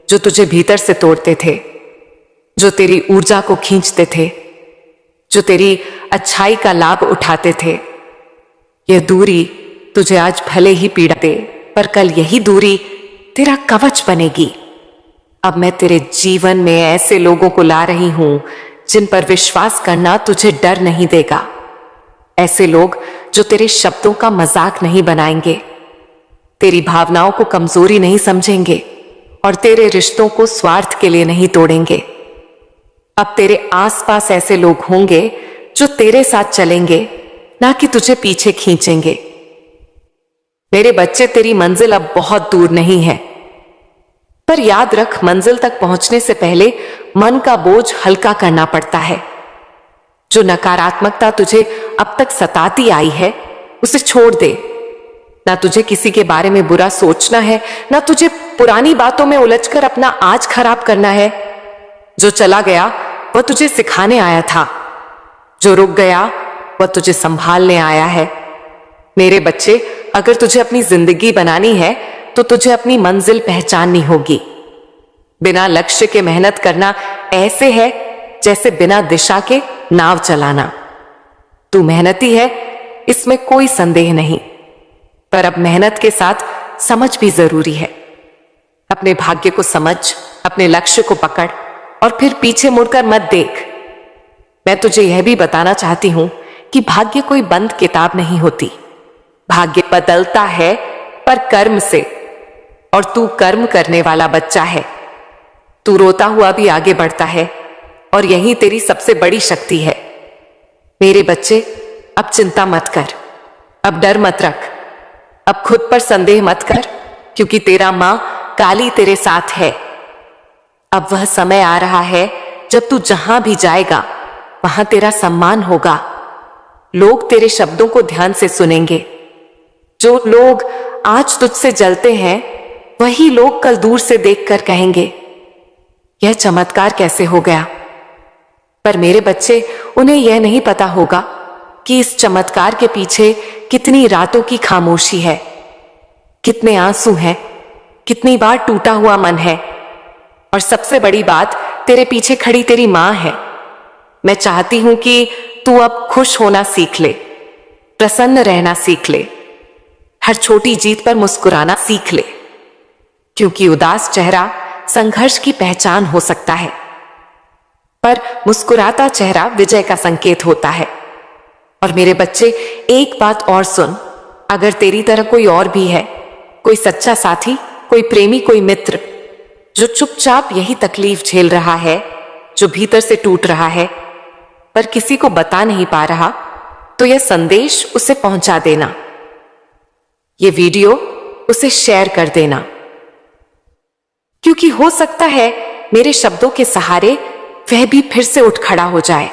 जो तुझे भीतर से तोड़ते थे, जो तेरी ऊर्जा को खींचते थे, जो तेरी अच्छाई का लाभ उठाते थे। यह दूरी तुझे आज भले ही पीड़ा दे, पर कल यही दूरी तेरा कवच बनेगी। अब मैं तेरे जीवन में ऐसे लोगों को ला रही हूं जिन पर विश्वास करना तुझे डर नहीं देगा। ऐसे लोग जो तेरे शब्दों का मजाक नहीं बनाएंगे, तेरी भावनाओं को कमजोरी नहीं समझेंगे और तेरे रिश्तों को स्वार्थ के लिए नहीं तोड़ेंगे। अब तेरे आसपास ऐसे लोग होंगे जो तेरे साथ चलेंगे, ना कि तुझे पीछे खींचेंगे। मेरे बच्चे, तेरी मंजिल अब बहुत दूर नहीं है, पर याद रख, मंजिल तक पहुंचने से पहले मन का बोझ हल्का करना पड़ता है। जो नकारात्मकता तुझे अब तक सताती आई है, उसे छोड़ दे। ना तुझे किसी के बारे में बुरा सोचना है, ना तुझे पुरानी बातों में उलझकर अपना आज खराब करना है। जो चला गया वह तुझे सिखाने आया था, जो रुक गया वह तुझे संभालने आया है। मेरे बच्चे, अगर तुझे अपनी जिंदगी बनानी है तो तुझे अपनी मंजिल पहचाननी होगी। बिना लक्ष्य के मेहनत करना ऐसे है जैसे बिना दिशा के नाव चलाना। तू मेहनती है, इसमें कोई संदेह नहीं, पर अब मेहनत के साथ समझ भी जरूरी है। अपने भाग्य को समझ, अपने लक्ष्य को पकड़ और फिर पीछे मुड़कर मत देख। मैं तुझे यह भी बताना चाहती हूं कि भाग्य कोई बंद किताब नहीं होती। भाग्य बदलता है, पर कर्म से, और तू कर्म करने वाला बच्चा है। तू रोता हुआ भी आगे बढ़ता है और यही तेरी सबसे बड़ी शक्ति है। मेरे बच्चे, अब चिंता मत कर, अब डर मत रख, अब खुद पर संदेह मत कर, क्योंकि तेरा मां काली तेरे साथ है। अब वह समय आ रहा है जब तू जहां भी जाएगा वहां तेरा सम्मान होगा। लोग तेरे शब्दों को ध्यान से सुनेंगे। जो लोग आज तुझसे जलते हैं, वही लोग कल दूर से देखकर कहेंगे, यह चमत्कार कैसे हो गया? पर मेरे बच्चे, उन्हें यह नहीं पता होगा कि इस चमत्कार के पीछे कितनी रातों की खामोशी है, कितने आंसू हैं, कितनी बार टूटा हुआ मन है, और सबसे बड़ी बात, तेरे पीछे खड़ी तेरी मां है। मैं चाहती हूं कि तू अब खुश होना सीख ले, प्रसन्न रहना सीख ले, हर छोटी जीत पर मुस्कुराना सीख ले, क्योंकि उदास चेहरा संघर्ष की पहचान हो सकता है, पर मुस्कुराता चेहरा विजय का संकेत होता है। और मेरे बच्चे, एक बात और सुन, अगर तेरी तरह कोई और भी है, कोई सच्चा साथी, कोई प्रेमी, कोई मित्र जो चुपचाप यही तकलीफ झेल रहा है, जो भीतर से टूट रहा है पर किसी को बता नहीं पा रहा, तो यह संदेश उसे पहुंचा देना, ये वीडियो उसे शेयर कर देना, क्योंकि हो सकता है मेरे शब्दों के सहारे वह भी फिर से उठ खड़ा हो जाए।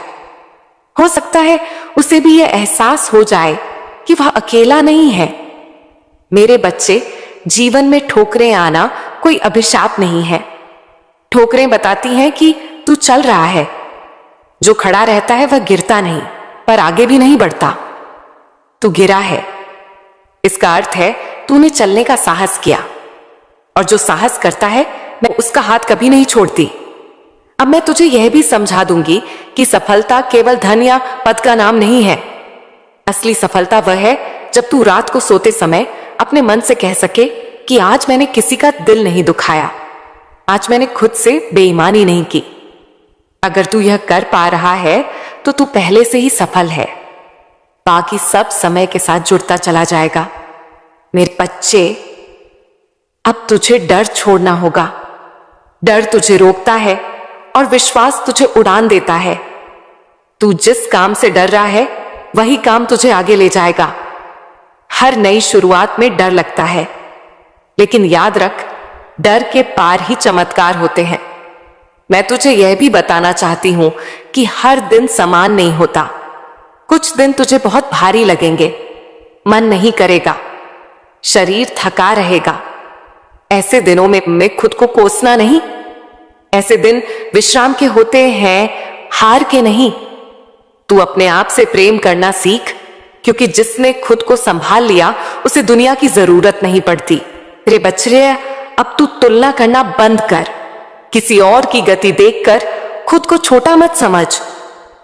हो सकता है उसे भी यह एहसास हो जाए कि वह अकेला नहीं है। मेरे बच्चे, जीवन में ठोकरें आना कोई अभिशाप नहीं है। ठोकरें बताती हैं कि तू चल रहा है। जो खड़ा रहता है वह गिरता नहीं, पर आगे भी नहीं बढ़ता। तू गिरा है, इसका अर्थ है तूने चलने का साहस किया, और जो साहस करता है मैं उसका हाथ कभी नहीं छोड़ती। अब मैं तुझे यह भी समझा दूंगी कि सफलता केवल धन या पद का नाम नहीं है। असली सफलता वह है जब तू रात को सोते समय अपने मन से कह सके कि आज मैंने किसी का दिल नहीं दुखाया, आज मैंने खुद से बेईमानी नहीं की। अगर तू यह कर पा रहा है तो तू पहले से ही सफल है। बाकी सब समय के साथ जुड़ता चला जाएगा। मेरे बच्चे, अब तुझे डर छोड़ना होगा। डर तुझे रोकता है और विश्वास तुझे उड़ान देता है। तू जिस काम से डर रहा है वही काम तुझे आगे ले जाएगा। हर नई शुरुआत में डर लगता है, लेकिन याद रख, डर के पार ही चमत्कार होते हैं। मैं तुझे यह भी बताना चाहती हूं कि हर दिन समान नहीं होता। कुछ दिन तुझे बहुत भारी लगेंगे, मन नहीं करेगा, शरीर थका रहेगा। ऐसे दिनों में खुद को कोसना नहीं। ऐसे दिन विश्राम के होते हैं, हार के नहीं। तू अपने आप से प्रेम करना सीख, क्योंकि जिसने खुद को संभाल लिया उसे दुनिया की जरूरत नहीं पड़ती। तेरे बच्चे, अब तू तुलना करना बंद कर। किसी और की गति देखकर खुद को छोटा मत समझ।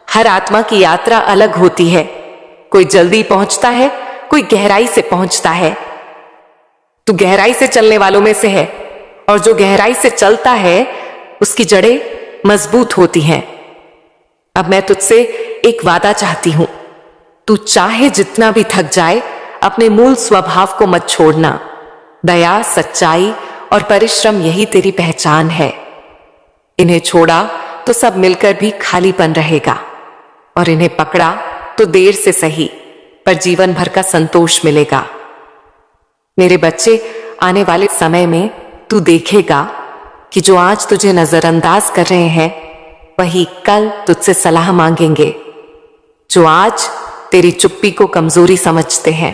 हर आत्मा की यात्रा अलग होती है। कोई जल्दी पहुंचता है, कोई गहराई से पहुंचता है। तू गहराई से चलने वालों में से है, और जो गहराई से चलता है उसकी जड़ें मजबूत होती हैं। अब मैं तुझसे एक वादा चाहती हूं, तू चाहे जितना भी थक जाए, अपने मूल स्वभाव को मत छोड़ना। दया, सच्चाई और परिश्रम यही तेरी पहचान है। इन्हें छोड़ा तो सब मिलकर भी खालीपन रहेगा, और इन्हें पकड़ा तो देर से सही पर जीवन भर का संतोष मिलेगा। मेरे बच्चे, आने वाले समय में तू देखेगा कि जो आज तुझे नजरअंदाज कर रहे हैं वही कल तुझसे सलाह मांगेंगे। जो आज तेरी चुप्पी को कमजोरी समझते हैं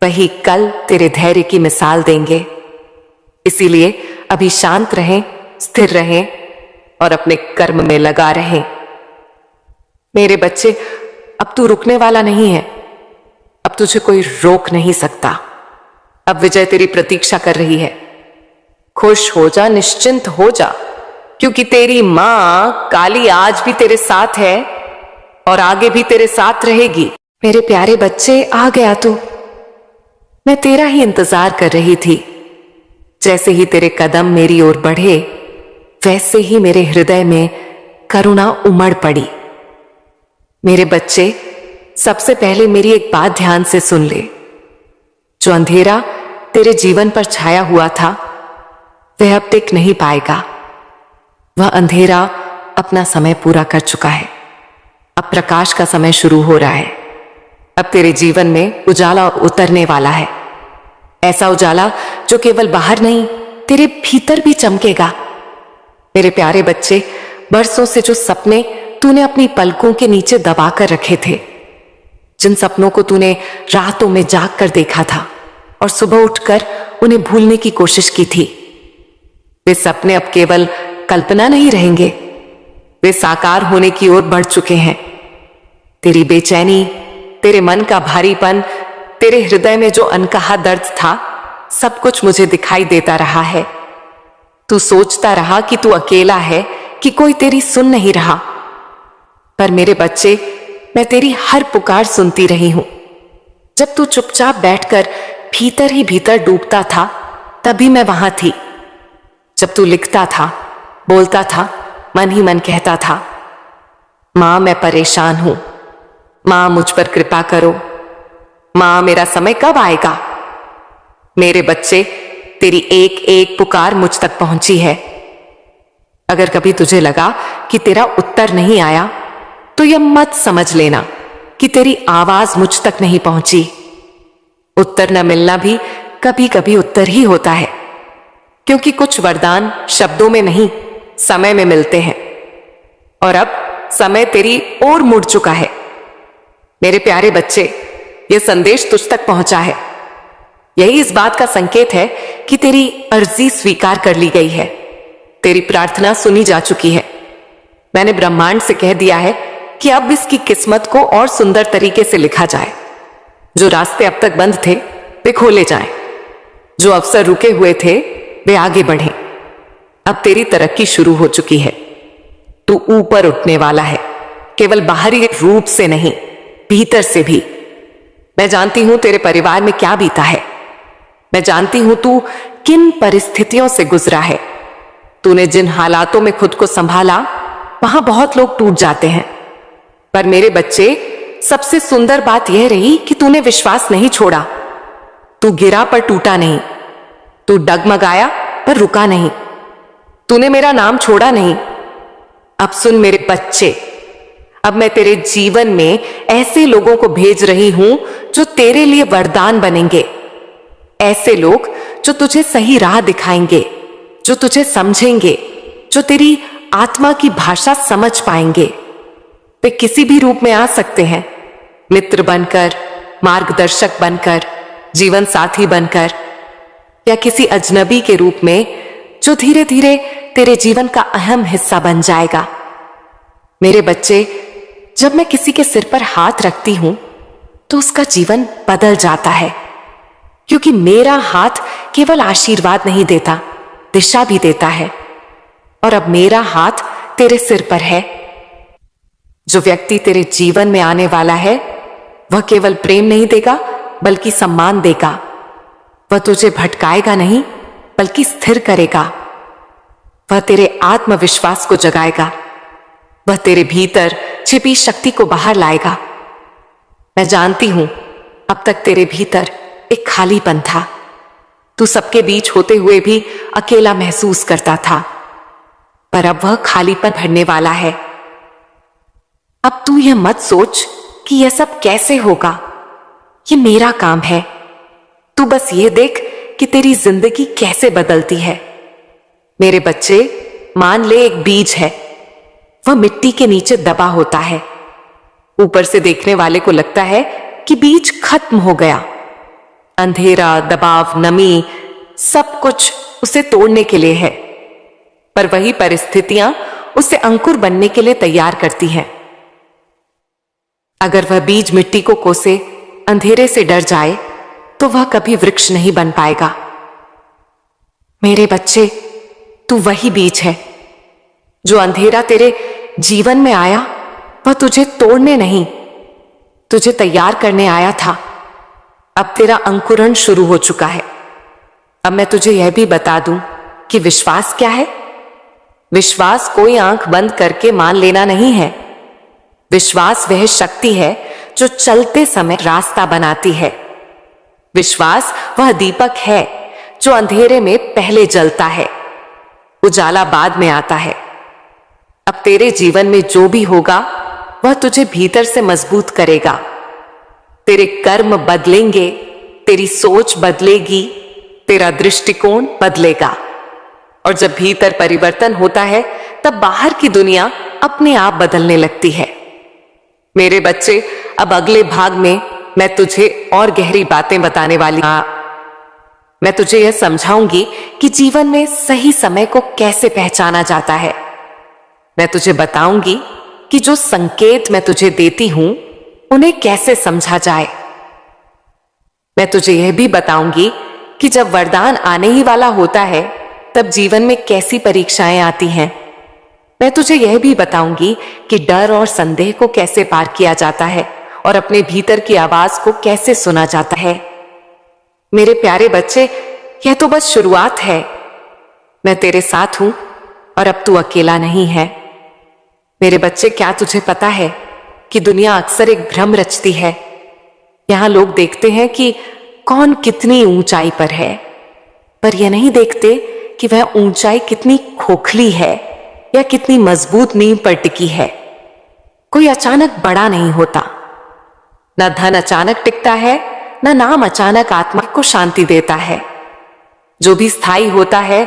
वही कल तेरे धैर्य की मिसाल देंगे। इसीलिए अभी शांत रहें, स्थिर रहें और अपने कर्म में लगा रहें। मेरे बच्चे, अब तू रुकने वाला नहीं है। अब तुझे कोई रोक नहीं सकता। अब विजय तेरी प्रतीक्षा कर रही है। खुश हो जा, निश्चिंत हो जा, क्योंकि तेरी मां काली आज भी तेरे साथ है और आगे भी तेरे साथ रहेगी। मेरे प्यारे बच्चे, आ गया तू। मैं तेरा ही इंतजार कर रही थी। जैसे ही तेरे कदम मेरी ओर बढ़े, वैसे ही मेरे हृदय में करुणा उमड़ पड़ी। मेरे बच्चे, सबसे पहले मेरी एक बात ध्यान से सुन ले। जो अंधेरा तेरे जीवन पर छाया हुआ था वह अब टिक नहीं पाएगा। वह अंधेरा अपना समय पूरा कर चुका है। अब प्रकाश का समय शुरू हो रहा है। अब तेरे जीवन में उजाला उतरने वाला है। ऐसा उजाला जो केवल बाहर नहीं, तेरे भीतर भी चमकेगा। मेरे प्यारे बच्चे, बरसों से जो सपने तूने अपनी पलकों के नीचे दबा कर रखे थे, जिन सपनों को तूने रातों में जाग कर देखा था और सुबह उठकर उन्हें भूलने की कोशिश की थी, वे सपने अब केवल कल्पना नहीं रहेंगे, वे साकार होने की ओर बढ़ चुके हैं। तेरी बेचैनी, तेरे मन का भारीपन, तेरे हृदय में जो अनकहा दर्द था, सब कुछ मुझे दिखाई देता रहा है। तू सोचता रहा कि तू अकेला है, कि कोई तेरी सुन नहीं रहा, पर मेरे बच्चे, मैं तेरी हर पुकार सुनती रही हूं। जब तू चुपचाप बैठकर भीतर ही भीतर डूबता था, तभी मैं वहां थी, जब तू लिखता था, बोलता था, मन ही मन कहता था, मां मैं परेशान हूं, मां मुझ पर कृपा करो, मां मेरा समय कब आएगा। मेरे बच्चे, तेरी एक एक पुकार मुझ तक पहुंची है। अगर कभी तुझे लगा कि तेरा उत्तर नहीं आया, तो यह मत समझ लेना कि तेरी आवाज मुझ तक नहीं पहुंची। उत्तर न मिलना भी कभी कभी उत्तर ही होता है, क्योंकि कुछ वरदान शब्दों में नहीं, समय में मिलते हैं। और अब समय तेरी ओर मुड़ चुका है। मेरे प्यारे बच्चे, यह संदेश तुझ तक पहुंचा है। यही इस बात का संकेत है कि तेरी अर्जी स्वीकार कर ली गई है, तेरी प्रार्थना सुनी जा चुकी है। मैंने ब्रह्मांड से कह दिया है कि अब इसकी किस्मत को और सुंदर तरीके से लिखा जाए। जो रास्ते अब तक बंद थे वे खोले जाएं, जो अवसर रुके हुए थे वे आगे बढ़ें। अब तेरी तरक्की शुरू हो चुकी है। तू ऊपर उठने वाला है, केवल बाहरी रूप से नहीं, भीतर से भी। मैं जानती हूं तेरे परिवार में क्या बीता है। मैं जानती हूं तू किन परिस्थितियों से गुजरा है। तूने जिन हालातों में खुद को संभाला, वहां बहुत लोग टूट जाते हैं। पर मेरे बच्चे, सबसे सुंदर बात यह रही कि तूने विश्वास नहीं छोड़ा। तू गिरा पर टूटा नहीं, तू डगमगाया पर रुका नहीं, तूने मेरा नाम छोड़ा नहीं। अब सुन मेरे बच्चे, अब मैं तेरे जीवन में ऐसे लोगों को भेज रही हूं जो तेरे लिए वरदान बनेंगे। ऐसे लोग जो तुझे सही राह दिखाएंगे, जो तुझे समझेंगे, जो तेरी आत्मा की भाषा समझ पाएंगे। वे किसी भी रूप में आ सकते हैं, मित्र बनकर, मार्गदर्शक बनकर, जीवन साथी बनकर, या किसी अजनबी के रूप में जो धीरे धीरे तेरे जीवन का अहम हिस्सा बन जाएगा। मेरे बच्चे, जब मैं किसी के सिर पर हाथ रखती हूं तो उसका जीवन बदल जाता है, क्योंकि मेरा हाथ केवल आशीर्वाद नहीं देता, दिशा भी देता है। और अब मेरा हाथ तेरे सिर पर है। जो व्यक्ति तेरे जीवन में आने वाला है, वह केवल प्रेम नहीं देगा बल्कि सम्मान देगा। वह तुझे भटकाएगा नहीं बल्कि स्थिर करेगा। वह तेरे आत्मविश्वास को जगाएगा। वह तेरे भीतर छिपी शक्ति को बाहर लाएगा। मैं जानती हूं अब तक तेरे भीतर एक खालीपन था। तू सबके बीच होते हुए भी अकेला महसूस करता था, पर अब वह खालीपन भरने वाला है। अब तू यह मत सोच कि यह सब कैसे होगा, यह मेरा काम है। तू बस यह देख कि तेरी जिंदगी कैसे बदलती है। मेरे बच्चे, मान ले एक बीज है, वह मिट्टी के नीचे दबा होता है। ऊपर से देखने वाले को लगता है कि बीज खत्म हो गया। अंधेरा, दबाव, नमी, सब कुछ उसे तोड़ने के लिए है, पर वही परिस्थितियां उसे अंकुर बनने के लिए तैयार करती हैं। अगर वह बीज मिट्टी को कोसे, अंधेरे से डर जाए, तो वह कभी वृक्ष नहीं बन पाएगा। मेरे बच्चे, तू वही बीज है। जो अंधेरा तेरे जीवन में आया, वह तुझे तोड़ने नहीं, तुझे तैयार करने आया था। अब तेरा अंकुरण शुरू हो चुका है। अब मैं तुझे यह भी बता दूं कि विश्वास क्या है। विश्वास कोई आंख बंद करके मान लेना नहीं है। विश्वास वह शक्ति है जो चलते समय रास्ता बनाती है। विश्वास वह दीपक है जो अंधेरे में पहले जलता है, उजाला बाद में आता है। अब तेरे जीवन में जो भी होगा, वह तुझे भीतर से मजबूत करेगा। तेरे कर्म बदलेंगे, तेरी सोच बदलेगी, तेरा दृष्टिकोण बदलेगा। और जब भीतर परिवर्तन होता है, तब बाहर की दुनिया अपने आप बदलने लगती है। मेरे बच्चे, अब अगले भाग में मैं तुझे और गहरी बातें बताने वाली हूं। मैं तुझे यह समझाऊंगी कि जीवन में सही समय को कैसे पहचाना जाता है। मैं तुझे बताऊंगी कि जो संकेत मैं तुझे देती हूं, उन्हें कैसे समझा जाए। मैं तुझे यह भी बताऊंगी कि जब वरदान आने ही वाला होता है, तब जीवन में कैसी परीक्षाएं आती हैं। मैं तुझे यह भी बताऊंगी कि डर और संदेह को कैसे पार किया जाता है और अपने भीतर की आवाज को कैसे सुना जाता है। मेरे प्यारे बच्चे, यह तो बस शुरुआत है। मैं तेरे साथ हूं और अब तू अकेला नहीं है। मेरे बच्चे, क्या तुझे पता है कि दुनिया अक्सर एक भ्रम रचती है। यहां लोग देखते हैं कि कौन कितनी ऊंचाई पर है, पर यह नहीं देखते कि वह ऊंचाई कितनी खोखली है या कितनी मजबूत नींव पर टिकी है। कोई अचानक बड़ा नहीं होता, न धन अचानक टिकता है, न नाम अचानक आत्मा को शांति देता है। जो भी स्थायी होता है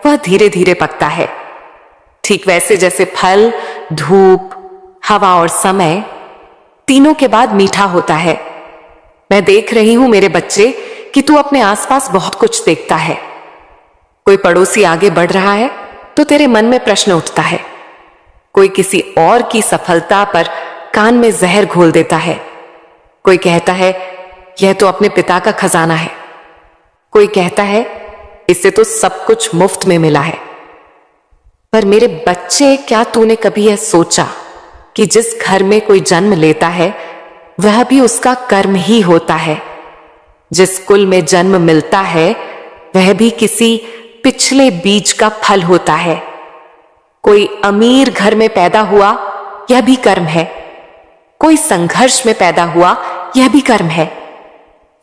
वह धीरे धीरे पकता है, ठीक वैसे जैसे फल, धूप, हवा और समय तीनों के बाद मीठा होता है। मैं देख रही हूं मेरे बच्चे कि तू अपने आसपास बहुत कुछ देखता है। कोई पड़ोसी आगे बढ़ रहा है तो तेरे मन में प्रश्न उठता है। कोई किसी और की सफलता पर कान में जहर घोल देता है। कोई कहता है यह तो अपने पिता का खजाना है। कोई कहता है इससे तो सब कुछ मुफ्त में मिला है। पर मेरे बच्चे, क्या तूने कभी यह सोचा कि जिस घर में कोई जन्म लेता है वह भी उसका कर्म ही होता है। जिस कुल में जन्म मिलता है वह भी किसी पिछले बीज का फल होता है। कोई अमीर घर में पैदा हुआ, यह भी कर्म है। कोई संघर्ष में पैदा हुआ, यह भी कर्म है।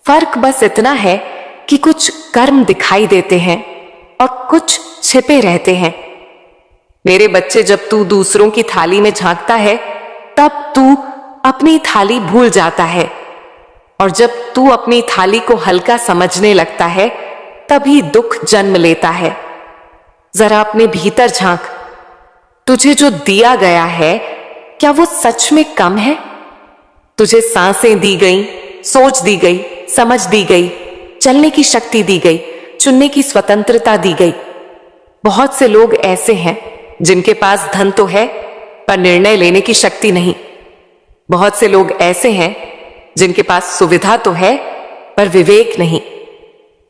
फर्क बस इतना है कि कुछ कर्म दिखाई देते हैं और कुछ छिपे रहते हैं। मेरे बच्चे, जब तू दूसरों की थाली में झांकता है तब तू अपनी थाली भूल जाता है, और जब तू अपनी थाली को हल्का समझने लगता है तभी दुख जन्म लेता है। जरा अपने भीतर झांक, तुझे जो दिया गया है क्या वो सच में कम है? तुझे सांसें दी गई, सोच दी गई, समझ दी गई, चलने की शक्ति दी गई, चुनने की स्वतंत्रता दी गई। बहुत से लोग ऐसे हैं जिनके पास धन तो है पर निर्णय लेने की शक्ति नहीं। बहुत से लोग ऐसे हैं जिनके पास सुविधा तो है पर विवेक नहीं।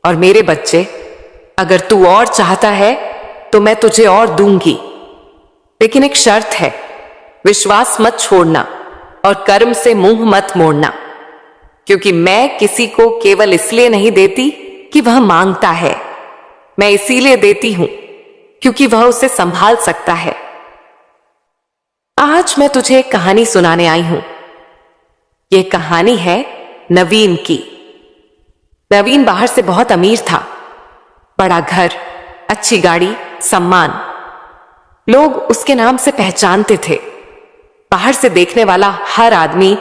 और मेरे बच्चे, अगर तू और चाहता है तो मैं तुझे और दूंगी, लेकिन एक शर्त है, विश्वास मत छोड़ना और कर्म से मुंह मत मोड़ना। क्योंकि मैं किसी को केवल इसलिए नहीं देती कि वह मांगता है, मैं इसीलिए देती हूं क्योंकि वह उसे संभाल सकता है। आज मैं तुझे एक कहानी सुनाने आई हूं। यह कहानी है नवीन की। नवीन बाहर से बहुत अमीर था। बड़ा घर, अच्छी गाड़ी, सम्मान, लोग उसके नाम से पहचानते थे। बाहर से देखने वाला हर आदमी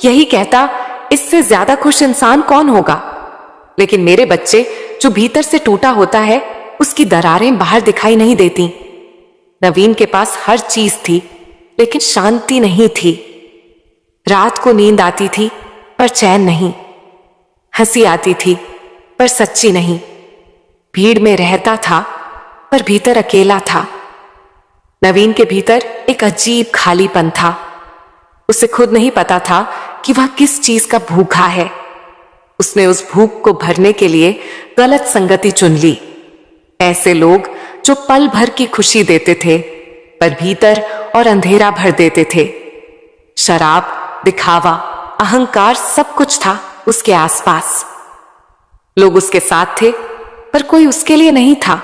यही कहता, इससे ज्यादा खुश इंसान कौन होगा। लेकिन मेरे बच्चे, जो भीतर से टूटा होता है उसकी दरारें बाहर दिखाई नहीं देती। नवीन के पास हर चीज थी लेकिन शांति नहीं थी। रात को नींद आती थी पर चैन नहीं, हंसी आती थी पर सच्ची नहीं। भीड़ में रहता था पर भीतर अकेला था। नवीन के भीतर एक अजीब खालीपन था। उसे खुद नहीं पता था कि वह किस चीज का भूखा है। उसने उस भूख को भरने के लिए गलत संगति चुन ली। ऐसे लोग जो पल भर की खुशी देते थे पर भीतर और अंधेरा भर देते थे। शराब, दिखावा, अहंकार, सब कुछ था उसके आसपास। लोग उसके साथ थे पर कोई उसके लिए नहीं था।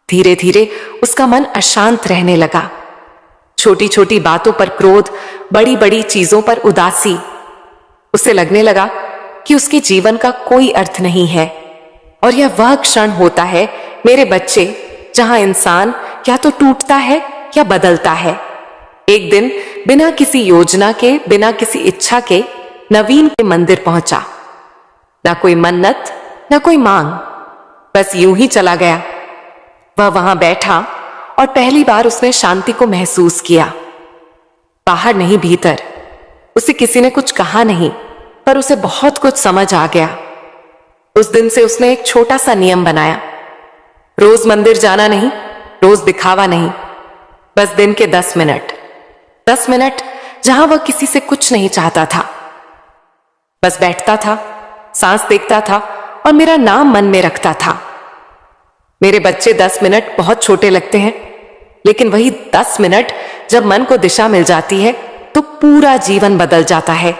धीरे धीरे उसका मन अशांत रहने लगा। छोटी छोटी बातों पर क्रोध, बड़ी बड़ी चीजों पर उदासी। उसे लगने लगा कि उसके जीवन का कोई अर्थ नहीं है। और यह वह क्षण होता है मेरे बच्चे जहां इंसान या तो टूटता है या बदलता है। एक दिन बिना किसी योजना के, बिना किसी इच्छा के नवीन के मंदिर पहुंचा। ना कोई मन्नत, ना कोई मांग, बस यूं ही चला गया। वह वहां बैठा और पहली बार उसने शांति को महसूस किया। बाहर नहीं, भीतर। उसे किसी ने कुछ कहा नहीं पर उसे बहुत कुछ समझ आ गया। उस दिन से उसने एक छोटा सा नियम बनाया, रोज मंदिर जाना नहीं, रोज दिखावा नहीं, बस दिन के 10 मिनट, 10 मिनट जहां वह किसी से कुछ नहीं चाहता था। बस बैठता था, सांस देखता था और मेरा नाम मन में रखता था। मेरे बच्चे, 10 मिनट बहुत छोटे लगते हैं, लेकिन वही 10 मिनट जब मन को दिशा मिल जाती है तो पूरा जीवन बदल जाता है।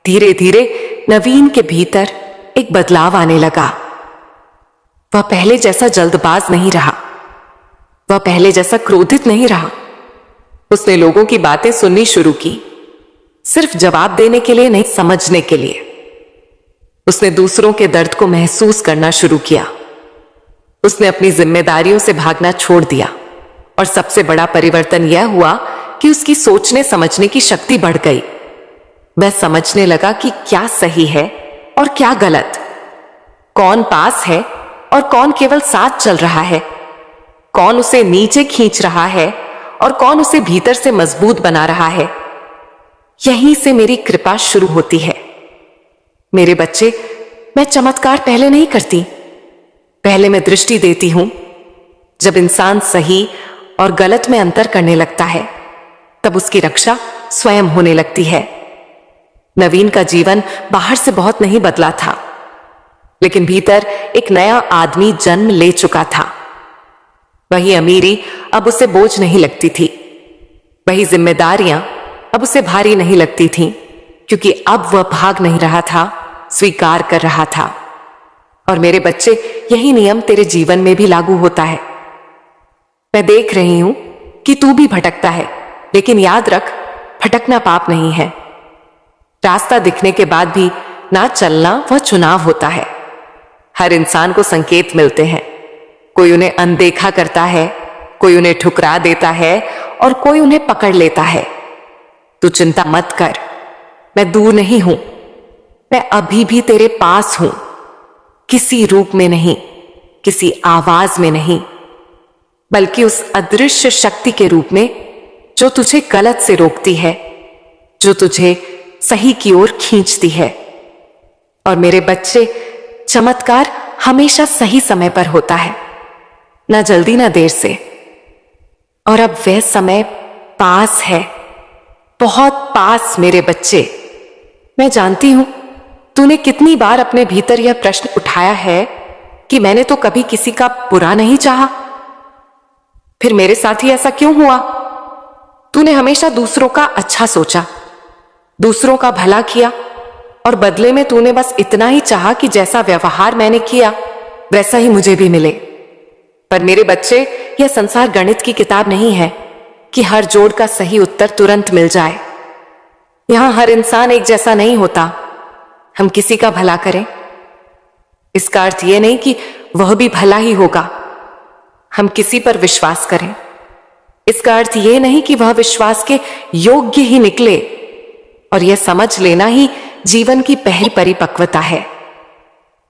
धीरे धीरे नवीन के भीतर एक बदलाव आने लगा। वह पहले जैसा जल्दबाज नहीं रहा, वह पहले जैसा क्रोधित नहीं रहा। उसने लोगों की बातें सुननी शुरू की, सिर्फ जवाब देने के लिए नहीं, समझने के लिए। उसने दूसरों के दर्द को महसूस करना शुरू किया। उसने अपनी जिम्मेदारियों से भागना छोड़ दिया। और सबसे बड़ा परिवर्तन यह हुआ कि उसकी सोचने समझने की शक्ति बढ़ गई। वह समझने लगा कि क्या सही है और क्या गलत, कौन पास है और कौन केवल साथ चल रहा है, कौन उसे नीचे खींच रहा है और कौन उसे भीतर से मजबूत बना रहा है। यहीं से मेरी कृपा शुरू होती है। मेरे बच्चे, मैं चमत्कार पहले नहीं करती, पहले मैं दृष्टि देती हूं। जब इंसान सही और गलत में अंतर करने लगता है, तब उसकी रक्षा स्वयं होने लगती है। नवीन का जीवन बाहर से बहुत नहीं बदला था, लेकिन भीतर एक नया आदमी जन्म ले चुका था। वही अमीरी अब उसे बोझ नहीं लगती थी, वही जिम्मेदारियां अब उसे भारी नहीं लगती थीं, क्योंकि अब वह भाग नहीं रहा था, स्वीकार कर रहा था। और मेरे बच्चे, यही नियम तेरे जीवन में भी लागू होता है। मैं देख रही हूं कि तू भी भटकता है, लेकिन याद रख, भटकना पाप नहीं है। रास्ता दिखने के बाद भी ना चलना वह चुनाव होता है। हर इंसान को संकेत मिलते हैं, कोई उन्हें अनदेखा करता है, कोई उन्हें ठुकरा देता है और कोई उन्हें पकड़ लेता है। तू चिंता मत कर, मैं दूर नहीं हूं, मैं अभी भी तेरे पास हूं, किसी रूप में नहीं, किसी आवाज में नहीं, बल्कि उस अदृश्य शक्ति के रूप में जो तुझे गलत से रोकती है, जो तुझे सही की ओर खींचती है। और मेरे बच्चे, चमत्कार हमेशा सही समय पर होता है, ना जल्दी ना देर से। और अब वह समय पास है, बहुत पास मेरे बच्चे। मैं जानती हूं तूने कितनी बार अपने भीतर यह प्रश्न उठाया है कि मैंने तो कभी किसी का बुरा नहीं चाहा, फिर मेरे साथ ही ऐसा क्यों हुआ। तूने हमेशा दूसरों का अच्छा सोचा, दूसरों का भला किया, और बदले में तूने बस इतना ही चाहा कि जैसा व्यवहार मैंने किया वैसा ही मुझे भी मिले। पर मेरे बच्चे, यह संसार गणित की किताब नहीं है कि हर जोड़ का सही उत्तर तुरंत मिल जाए। यहां हर इंसान एक जैसा नहीं होता। हम किसी का भला करें, इसका अर्थ यह नहीं कि वह भी भला ही होगा। हम किसी पर विश्वास करें, इसका अर्थ यह नहीं कि वह विश्वास के योग्य ही निकले। और यह समझ लेना ही जीवन की पहली परिपक्वता है।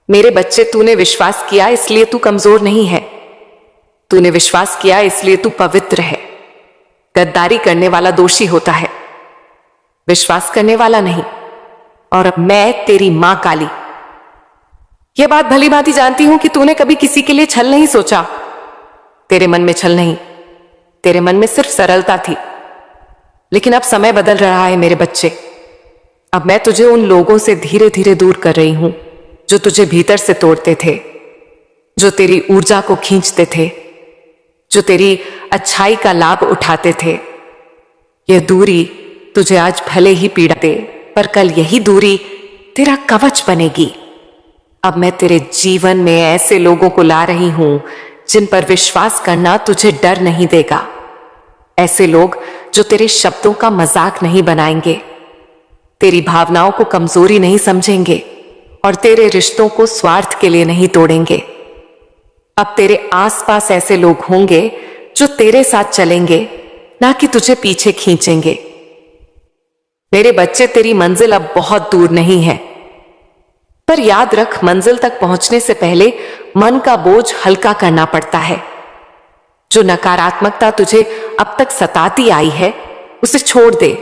मेरे बच्चे, तूने विश्वास किया इसलिए तू कमजोर नहीं है, तूने विश्वास किया इसलिए तू पवित्र है। गद्दारी करने वाला दोषी होता है, विश्वास करने वाला नहीं। और अब मैं तेरी मां काली, यह बात भली भांति जानती हूं कि तूने कभी किसी के लिए छल नहीं सोचा। तेरे मन में छल नहीं, तेरे मन में सिर्फ सरलता थी। लेकिन अब समय बदल रहा है मेरे बच्चे। अब मैं तुझे उन लोगों से धीरे धीरे दूर कर रही हूं जो तुझे भीतर से तोड़ते थे, जो तेरी ऊर्जा को खींचते थे, जो तेरी अच्छाई का लाभ उठाते थे। यह दूरी तुझे आज भले ही पीड़ा दे, पर कल यही दूरी तेरा कवच बनेगी। अब मैं तेरे जीवन में ऐसे लोगों को ला रही हूं जिन पर विश्वास करना तुझे डर नहीं देगा। ऐसे लोग जो तेरे शब्दों का मजाक नहीं बनाएंगे, तेरी भावनाओं को कमजोरी नहीं समझेंगे और तेरे रिश्तों को स्वार्थ के लिए नहीं तोड़ेंगे। अब तेरे आसपास ऐसे लोग होंगे जो तेरे साथ चलेंगे, ना कि तुझे पीछे खींचेंगे। मेरे बच्चे, तेरी मंजिल अब बहुत दूर नहीं है, पर याद रख, मंजिल तक पहुंचने से पहले मन का बोझ हल्का करना पड़ता है। जो नकारात्मकता तुझे अब तक सताती आई है, उसे छोड़ दे।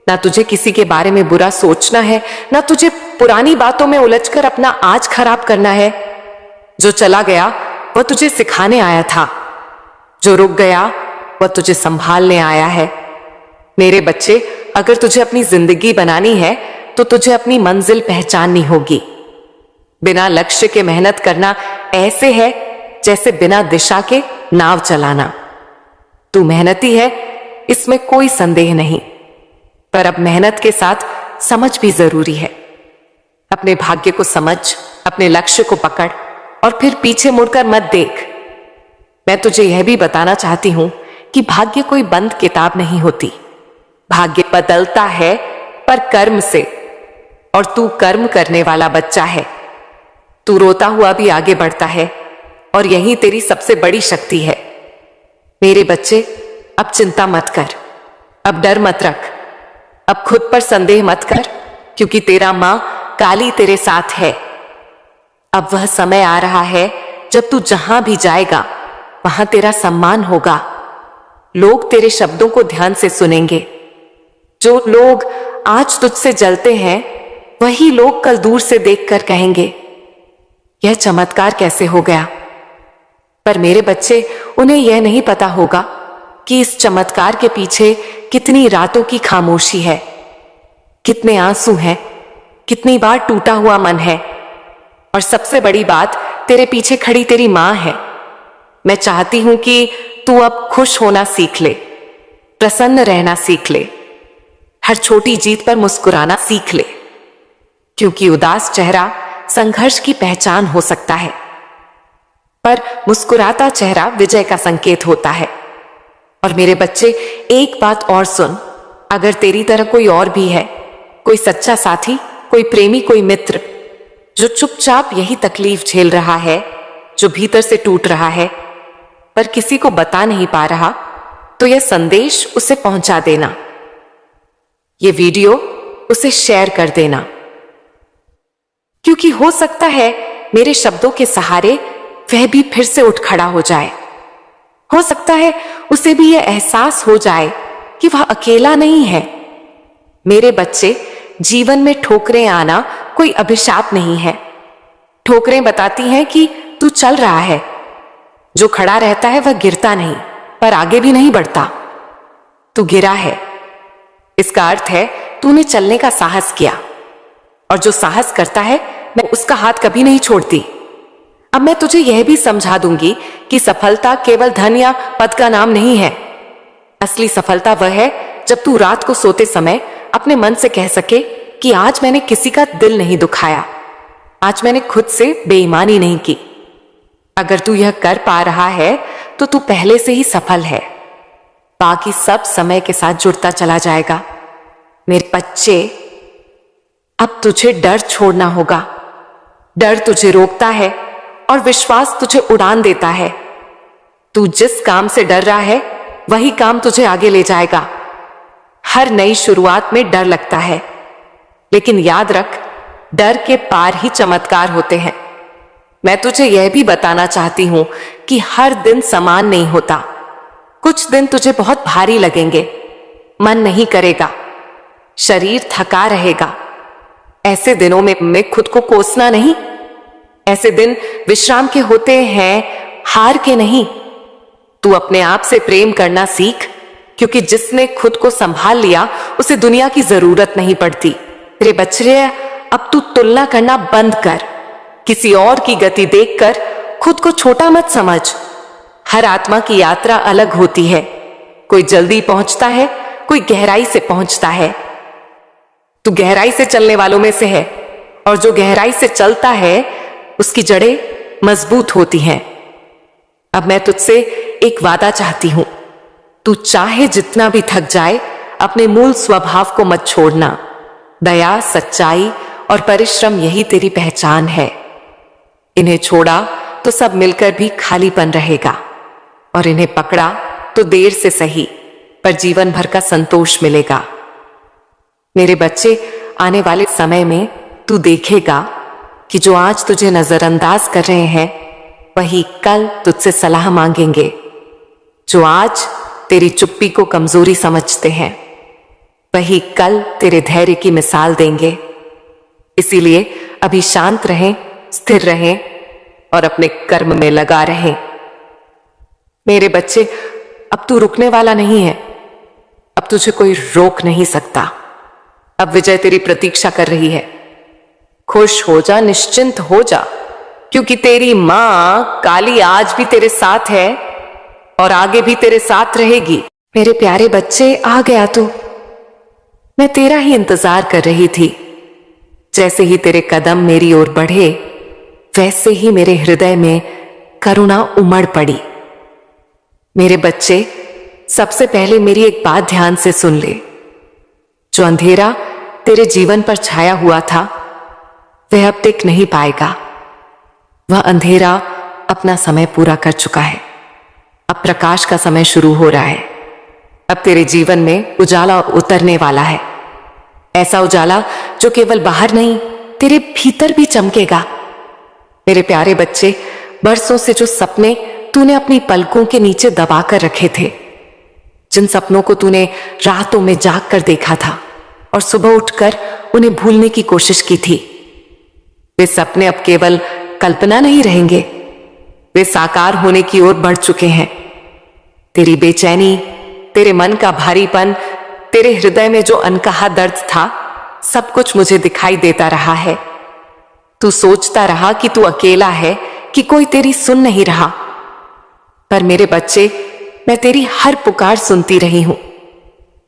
ना तुझे किसी के बारे में बुरा सोचना है, ना तुझे पुरानी बातों में उलझकर अपना आज खराब करना है। जो चला गया वह तुझे सिखाने आया था, जो रुक गया वह तुझे संभालने आया है। मेरे बच्चे, अगर तुझे अपनी जिंदगी बनानी है तो तुझे अपनी मंजिल पहचाननी होगी। बिना लक्ष्य के मेहनत करना ऐसे है जैसे बिना दिशा के नाव चलाना। तू मेहनती है, इसमें कोई संदेह नहीं, पर अब मेहनत के साथ समझ भी जरूरी है। अपने भाग्य को समझ, अपने लक्ष्य को पकड़ और फिर पीछे मुड़कर मत देख। मैं तुझे यह भी बताना चाहती हूं कि भाग्य कोई बंद किताब नहीं होती। भाग्य बदलता है पर कर्म से, और तू कर्म करने वाला बच्चा है। तू रोता हुआ भी आगे बढ़ता है और यही तेरी सबसे बड़ी शक्ति है। मेरे बच्चे, अब चिंता मत कर, अब डर मत रख, अब खुद पर संदेह मत कर, क्योंकि तेरा मां काली तेरे साथ है। अब वह समय आ रहा है जब तू जहां भी जाएगा वहां तेरा सम्मान होगा। लोग तेरे शब्दों को ध्यान से सुनेंगे। जो लोग आज तुझसे जलते हैं वही लोग कल दूर से देखकर कहेंगे, यह चमत्कार कैसे हो गया। पर मेरे बच्चे, उन्हें यह नहीं पता होगा कि इस चमत्कार के पीछे कितनी रातों की खामोशी है, कितने आंसू हैं, कितनी बार टूटा हुआ मन है, और सबसे बड़ी बात, तेरे पीछे खड़ी तेरी मां है। मैं चाहती हूं कि तू अब खुश होना सीख ले, प्रसन्न रहना सीख ले, हर छोटी जीत पर मुस्कुराना सीख ले, क्योंकि उदास चेहरा संघर्ष की पहचान हो सकता है, पर मुस्कुराता चेहरा विजय का संकेत होता है। और मेरे बच्चे, एक बात और सुन, अगर तेरी तरह कोई और भी है, कोई सच्चा साथी, कोई प्रेमी, कोई मित्र, जो चुपचाप यही तकलीफ झेल रहा है, जो भीतर से टूट रहा है पर किसी को बता नहीं पा रहा, तो यह संदेश उसे पहुंचा देना, ये वीडियो उसे शेयर कर देना, क्योंकि हो सकता है मेरे शब्दों के सहारे वह भी फिर से उठ खड़ा हो जाए। हो सकता है उसे भी यह एहसास हो जाए कि वह अकेला नहीं है। मेरे बच्चे, जीवन में ठोकरें आना कोई अभिशाप नहीं है। ठोकरें बताती हैं कि तू चल रहा है। जो खड़ा रहता है वह गिरता नहीं, पर आगे भी नहीं बढ़ता। तू गिरा है, इसका अर्थ है तूने चलने का साहस किया, और जो साहस करता है मैं उसका हाथ कभी नहीं छोड़ती। अब मैं तुझे यह भी समझा दूंगी कि सफलता केवल धन या पद का नाम नहीं है। असली सफलता वह है जब तू रात को सोते समय अपने मन से कह सके कि आज मैंने किसी का दिल नहीं दुखाया, आज मैंने खुद से बेईमानी नहीं की। अगर तू यह कर पा रहा है तो तू पहले से ही सफल है। बाकी सब समय के साथ जुड़ता चला जाएगा। मेरे बच्चे, अब तुझे डर छोड़ना होगा। डर तुझे रोकता है और विश्वास तुझे उड़ान देता है। तू जिस काम से डर रहा है वही काम तुझे आगे ले जाएगा। हर नई शुरुआत में डर लगता है, लेकिन याद रख, डर के पार ही चमत्कार होते हैं। मैं तुझे यह भी बताना चाहती हूं कि हर दिन समान नहीं होता। कुछ दिन तुझे बहुत भारी लगेंगे, मन नहीं करेगा, शरीर थका रहेगा। ऐसे दिनों में खुद को कोसना नहीं। ऐसे दिन विश्राम के होते हैं, हार के नहीं। तू अपने आप से प्रेम करना सीख, क्योंकि जिसने खुद को संभाल लिया उसे दुनिया की जरूरत नहीं पड़ती। तेरे बच्चे, अब तू तुलना करना बंद कर। किसी और की गति देखकर खुद को छोटा मत समझ। हर आत्मा की यात्रा अलग होती है। कोई जल्दी पहुंचता है, कोई गहराई से पहुंचता है। तू गहराई से चलने वालों में से है, और जो गहराई से चलता है उसकी जड़ें मजबूत होती हैं। अब मैं तुझसे एक वादा चाहती हूं, तू चाहे जितना भी थक जाए, अपने मूल स्वभाव को मत छोड़ना। दया, सच्चाई और परिश्रम यही तेरी पहचान है। इन्हें छोड़ा तो सब मिलकर भी खालीपन रहेगा, और इन्हें पकड़ा तो देर से सही पर जीवन भर का संतोष मिलेगा। मेरे बच्चे, आने वाले समय में तू देखेगा कि जो आज तुझे नजरअंदाज कर रहे हैं वही कल तुझसे सलाह मांगेंगे। जो आज तेरी चुप्पी को कमजोरी समझते हैं वही कल तेरे धैर्य की मिसाल देंगे। इसीलिए अभी शांत रहें, स्थिर रहें और अपने कर्म में लगा रहें। मेरे बच्चे, अब तू रुकने वाला नहीं है। अब तुझे कोई रोक नहीं सकता। अब विजय तेरी प्रतीक्षा कर रही है। खुश हो जा, निश्चिंत हो जा, क्योंकि तेरी मां काली आज भी तेरे साथ है और आगे भी तेरे साथ रहेगी। मेरे प्यारे बच्चे, आ गया तू। मैं तेरा ही इंतजार कर रही थी। जैसे ही तेरे कदम मेरी ओर बढ़े, वैसे ही मेरे हृदय में करुणा उमड़ पड़ी। मेरे बच्चे, सबसे पहले मेरी एक बात ध्यान से सुन ले। जो अंधेरा तेरे जीवन पर छाया हुआ था वह अब टिक नहीं पाएगा। वह अंधेरा अपना समय पूरा कर चुका है। अब प्रकाश का समय शुरू हो रहा है। अब तेरे जीवन में उजाला उतरने वाला है। ऐसा उजाला जो केवल बाहर नहीं, तेरे भीतर भी चमकेगा। मेरे प्यारे बच्चे, बरसों से जो सपने तूने अपनी पलकों के नीचे दबाकर रखे थे, जिन सपनों को तूने रातों में जाग कर देखा था और सुबह उठकर उन्हें भूलने की कोशिश की थी, वे सपने अब केवल कल्पना नहीं रहेंगे, वे साकार होने की ओर बढ़ चुके हैं। तेरी बेचैनी, तेरे मन का भारीपन, तेरे हृदय में जो अनकहा दर्द था, सब कुछ मुझे दिखाई देता रहा है। तू सोचता रहा कि तू अकेला है, कि कोई तेरी सुन नहीं रहा। पर मेरे बच्चे, मैं तेरी हर पुकार सुनती रही हूं।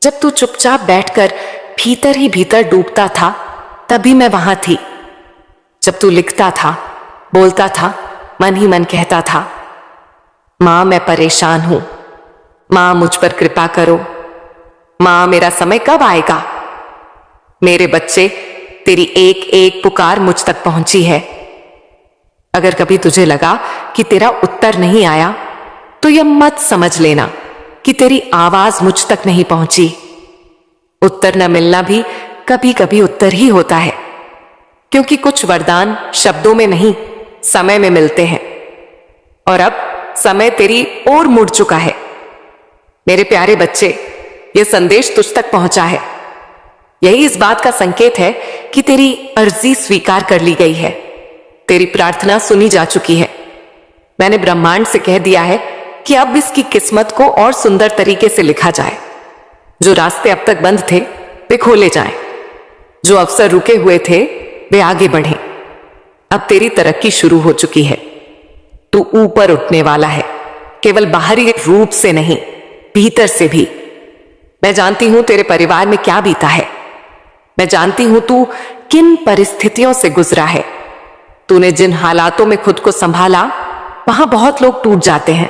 जब तू चुपचाप बैठकर भीतर ही भीतर डूबता था, तभी मैं वहां थी। जब तू लिखता था, बोलता था, मन ही मन कहता था, मां मैं परेशान हूं, मां मुझ पर कृपा करो, मां मेरा समय कब आएगा। मेरे बच्चे, तेरी एक एक पुकार मुझ तक पहुंची है। अगर कभी तुझे लगा कि तेरा उत्तर नहीं आया, तो यह मत समझ लेना कि तेरी आवाज मुझ तक नहीं पहुंची। उत्तर न मिलना भी कभी कभी उत्तर ही होता है, क्योंकि कुछ वरदान शब्दों में नहीं, समय में मिलते हैं। और अब समय तेरी ओर मुड़ चुका है। मेरे प्यारे बच्चे, यह संदेश तुझ तक पहुंचा है। यही इस बात का संकेत है कि तेरी अर्जी स्वीकार कर ली गई है। तेरी प्रार्थना सुनी जा चुकी है। मैंने ब्रह्मांड से कह दिया है कि अब इसकी किस्मत को और सुंदर तरीके से लिखा जाए। जो रास्ते अब तक बंद थे वे खोले जाएं, जो अवसर रुके हुए थे वे आगे बढ़ें। अब तेरी तरक्की शुरू हो चुकी है। तू ऊपर उठने वाला है, केवल बाहरी रूप से नहीं, भीतर से भी। मैं जानती हूं तेरे परिवार में क्या बीता है। मैं जानती हूं तू किन परिस्थितियों से गुजरा है। तूने जिन हालातों में खुद को संभाला, वहां बहुत लोग टूट जाते हैं।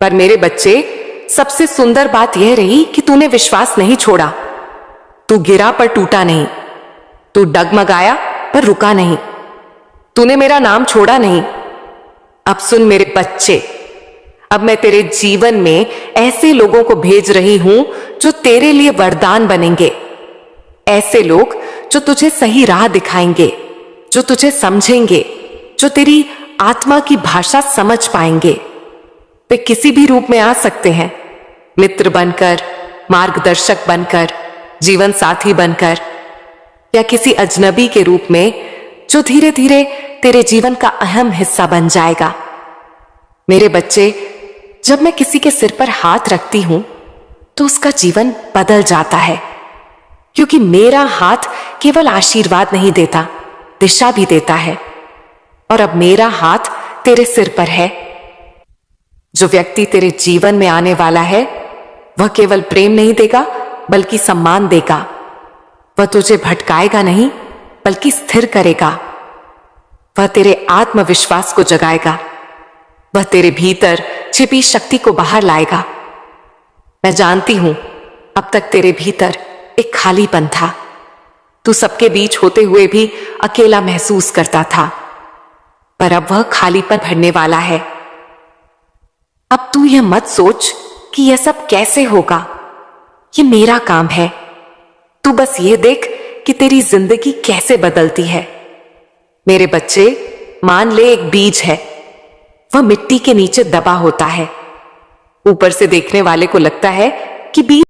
पर मेरे बच्चे, सबसे सुंदर बात यह रही कि तूने विश्वास नहीं छोड़ा। तू गिरा पर टूटा नहीं, तू डगमगाया पर रुका नहीं, तूने मेरा नाम छोड़ा नहीं। अब सुन मेरे बच्चे, अब मैं तेरे जीवन में ऐसे लोगों को भेज रही हूं जो तेरे लिए वरदान बनेंगे। ऐसे लोग जो तुझे सही राह दिखाएंगे, जो तुझे समझेंगे, जो तेरी आत्मा की भाषा समझ पाएंगे। वे किसी भी रूप में आ सकते हैं, मित्र बनकर, मार्गदर्शक बनकर, जीवन साथी बनकर, या किसी अजनबी के रूप में जो धीरे धीरे तेरे जीवन का अहम हिस्सा बन जाएगा। मेरे बच्चे, जब मैं किसी के सिर पर हाथ रखती हूं तो उसका जीवन बदल जाता है, क्योंकि मेरा हाथ केवल आशीर्वाद नहीं देता, दिशा भी देता है। और अब मेरा हाथ तेरे सिर पर है। जो व्यक्ति तेरे जीवन में आने वाला है, वह केवल प्रेम नहीं देगा बल्कि सम्मान देगा। वह तुझे भटकाएगा नहीं बल्कि स्थिर करेगा। वह तेरे आत्मविश्वास को जगाएगा। वह तेरे भीतर छिपी शक्ति को बाहर लाएगा। मैं जानती हूं अब तक तेरे भीतर एक खालीपन था। तू सबके बीच होते हुए भी अकेला महसूस करता था, पर अब वह खालीपन भरने वाला है। अब तू यह मत सोच कि यह सब कैसे होगा, यह मेरा काम है। तू बस यह देख कि तेरी जिंदगी कैसे बदलती है। मेरे बच्चे, मान ले एक बीज है, वह मिट्टी के नीचे दबा होता है। ऊपर से देखने वाले को लगता है कि बीज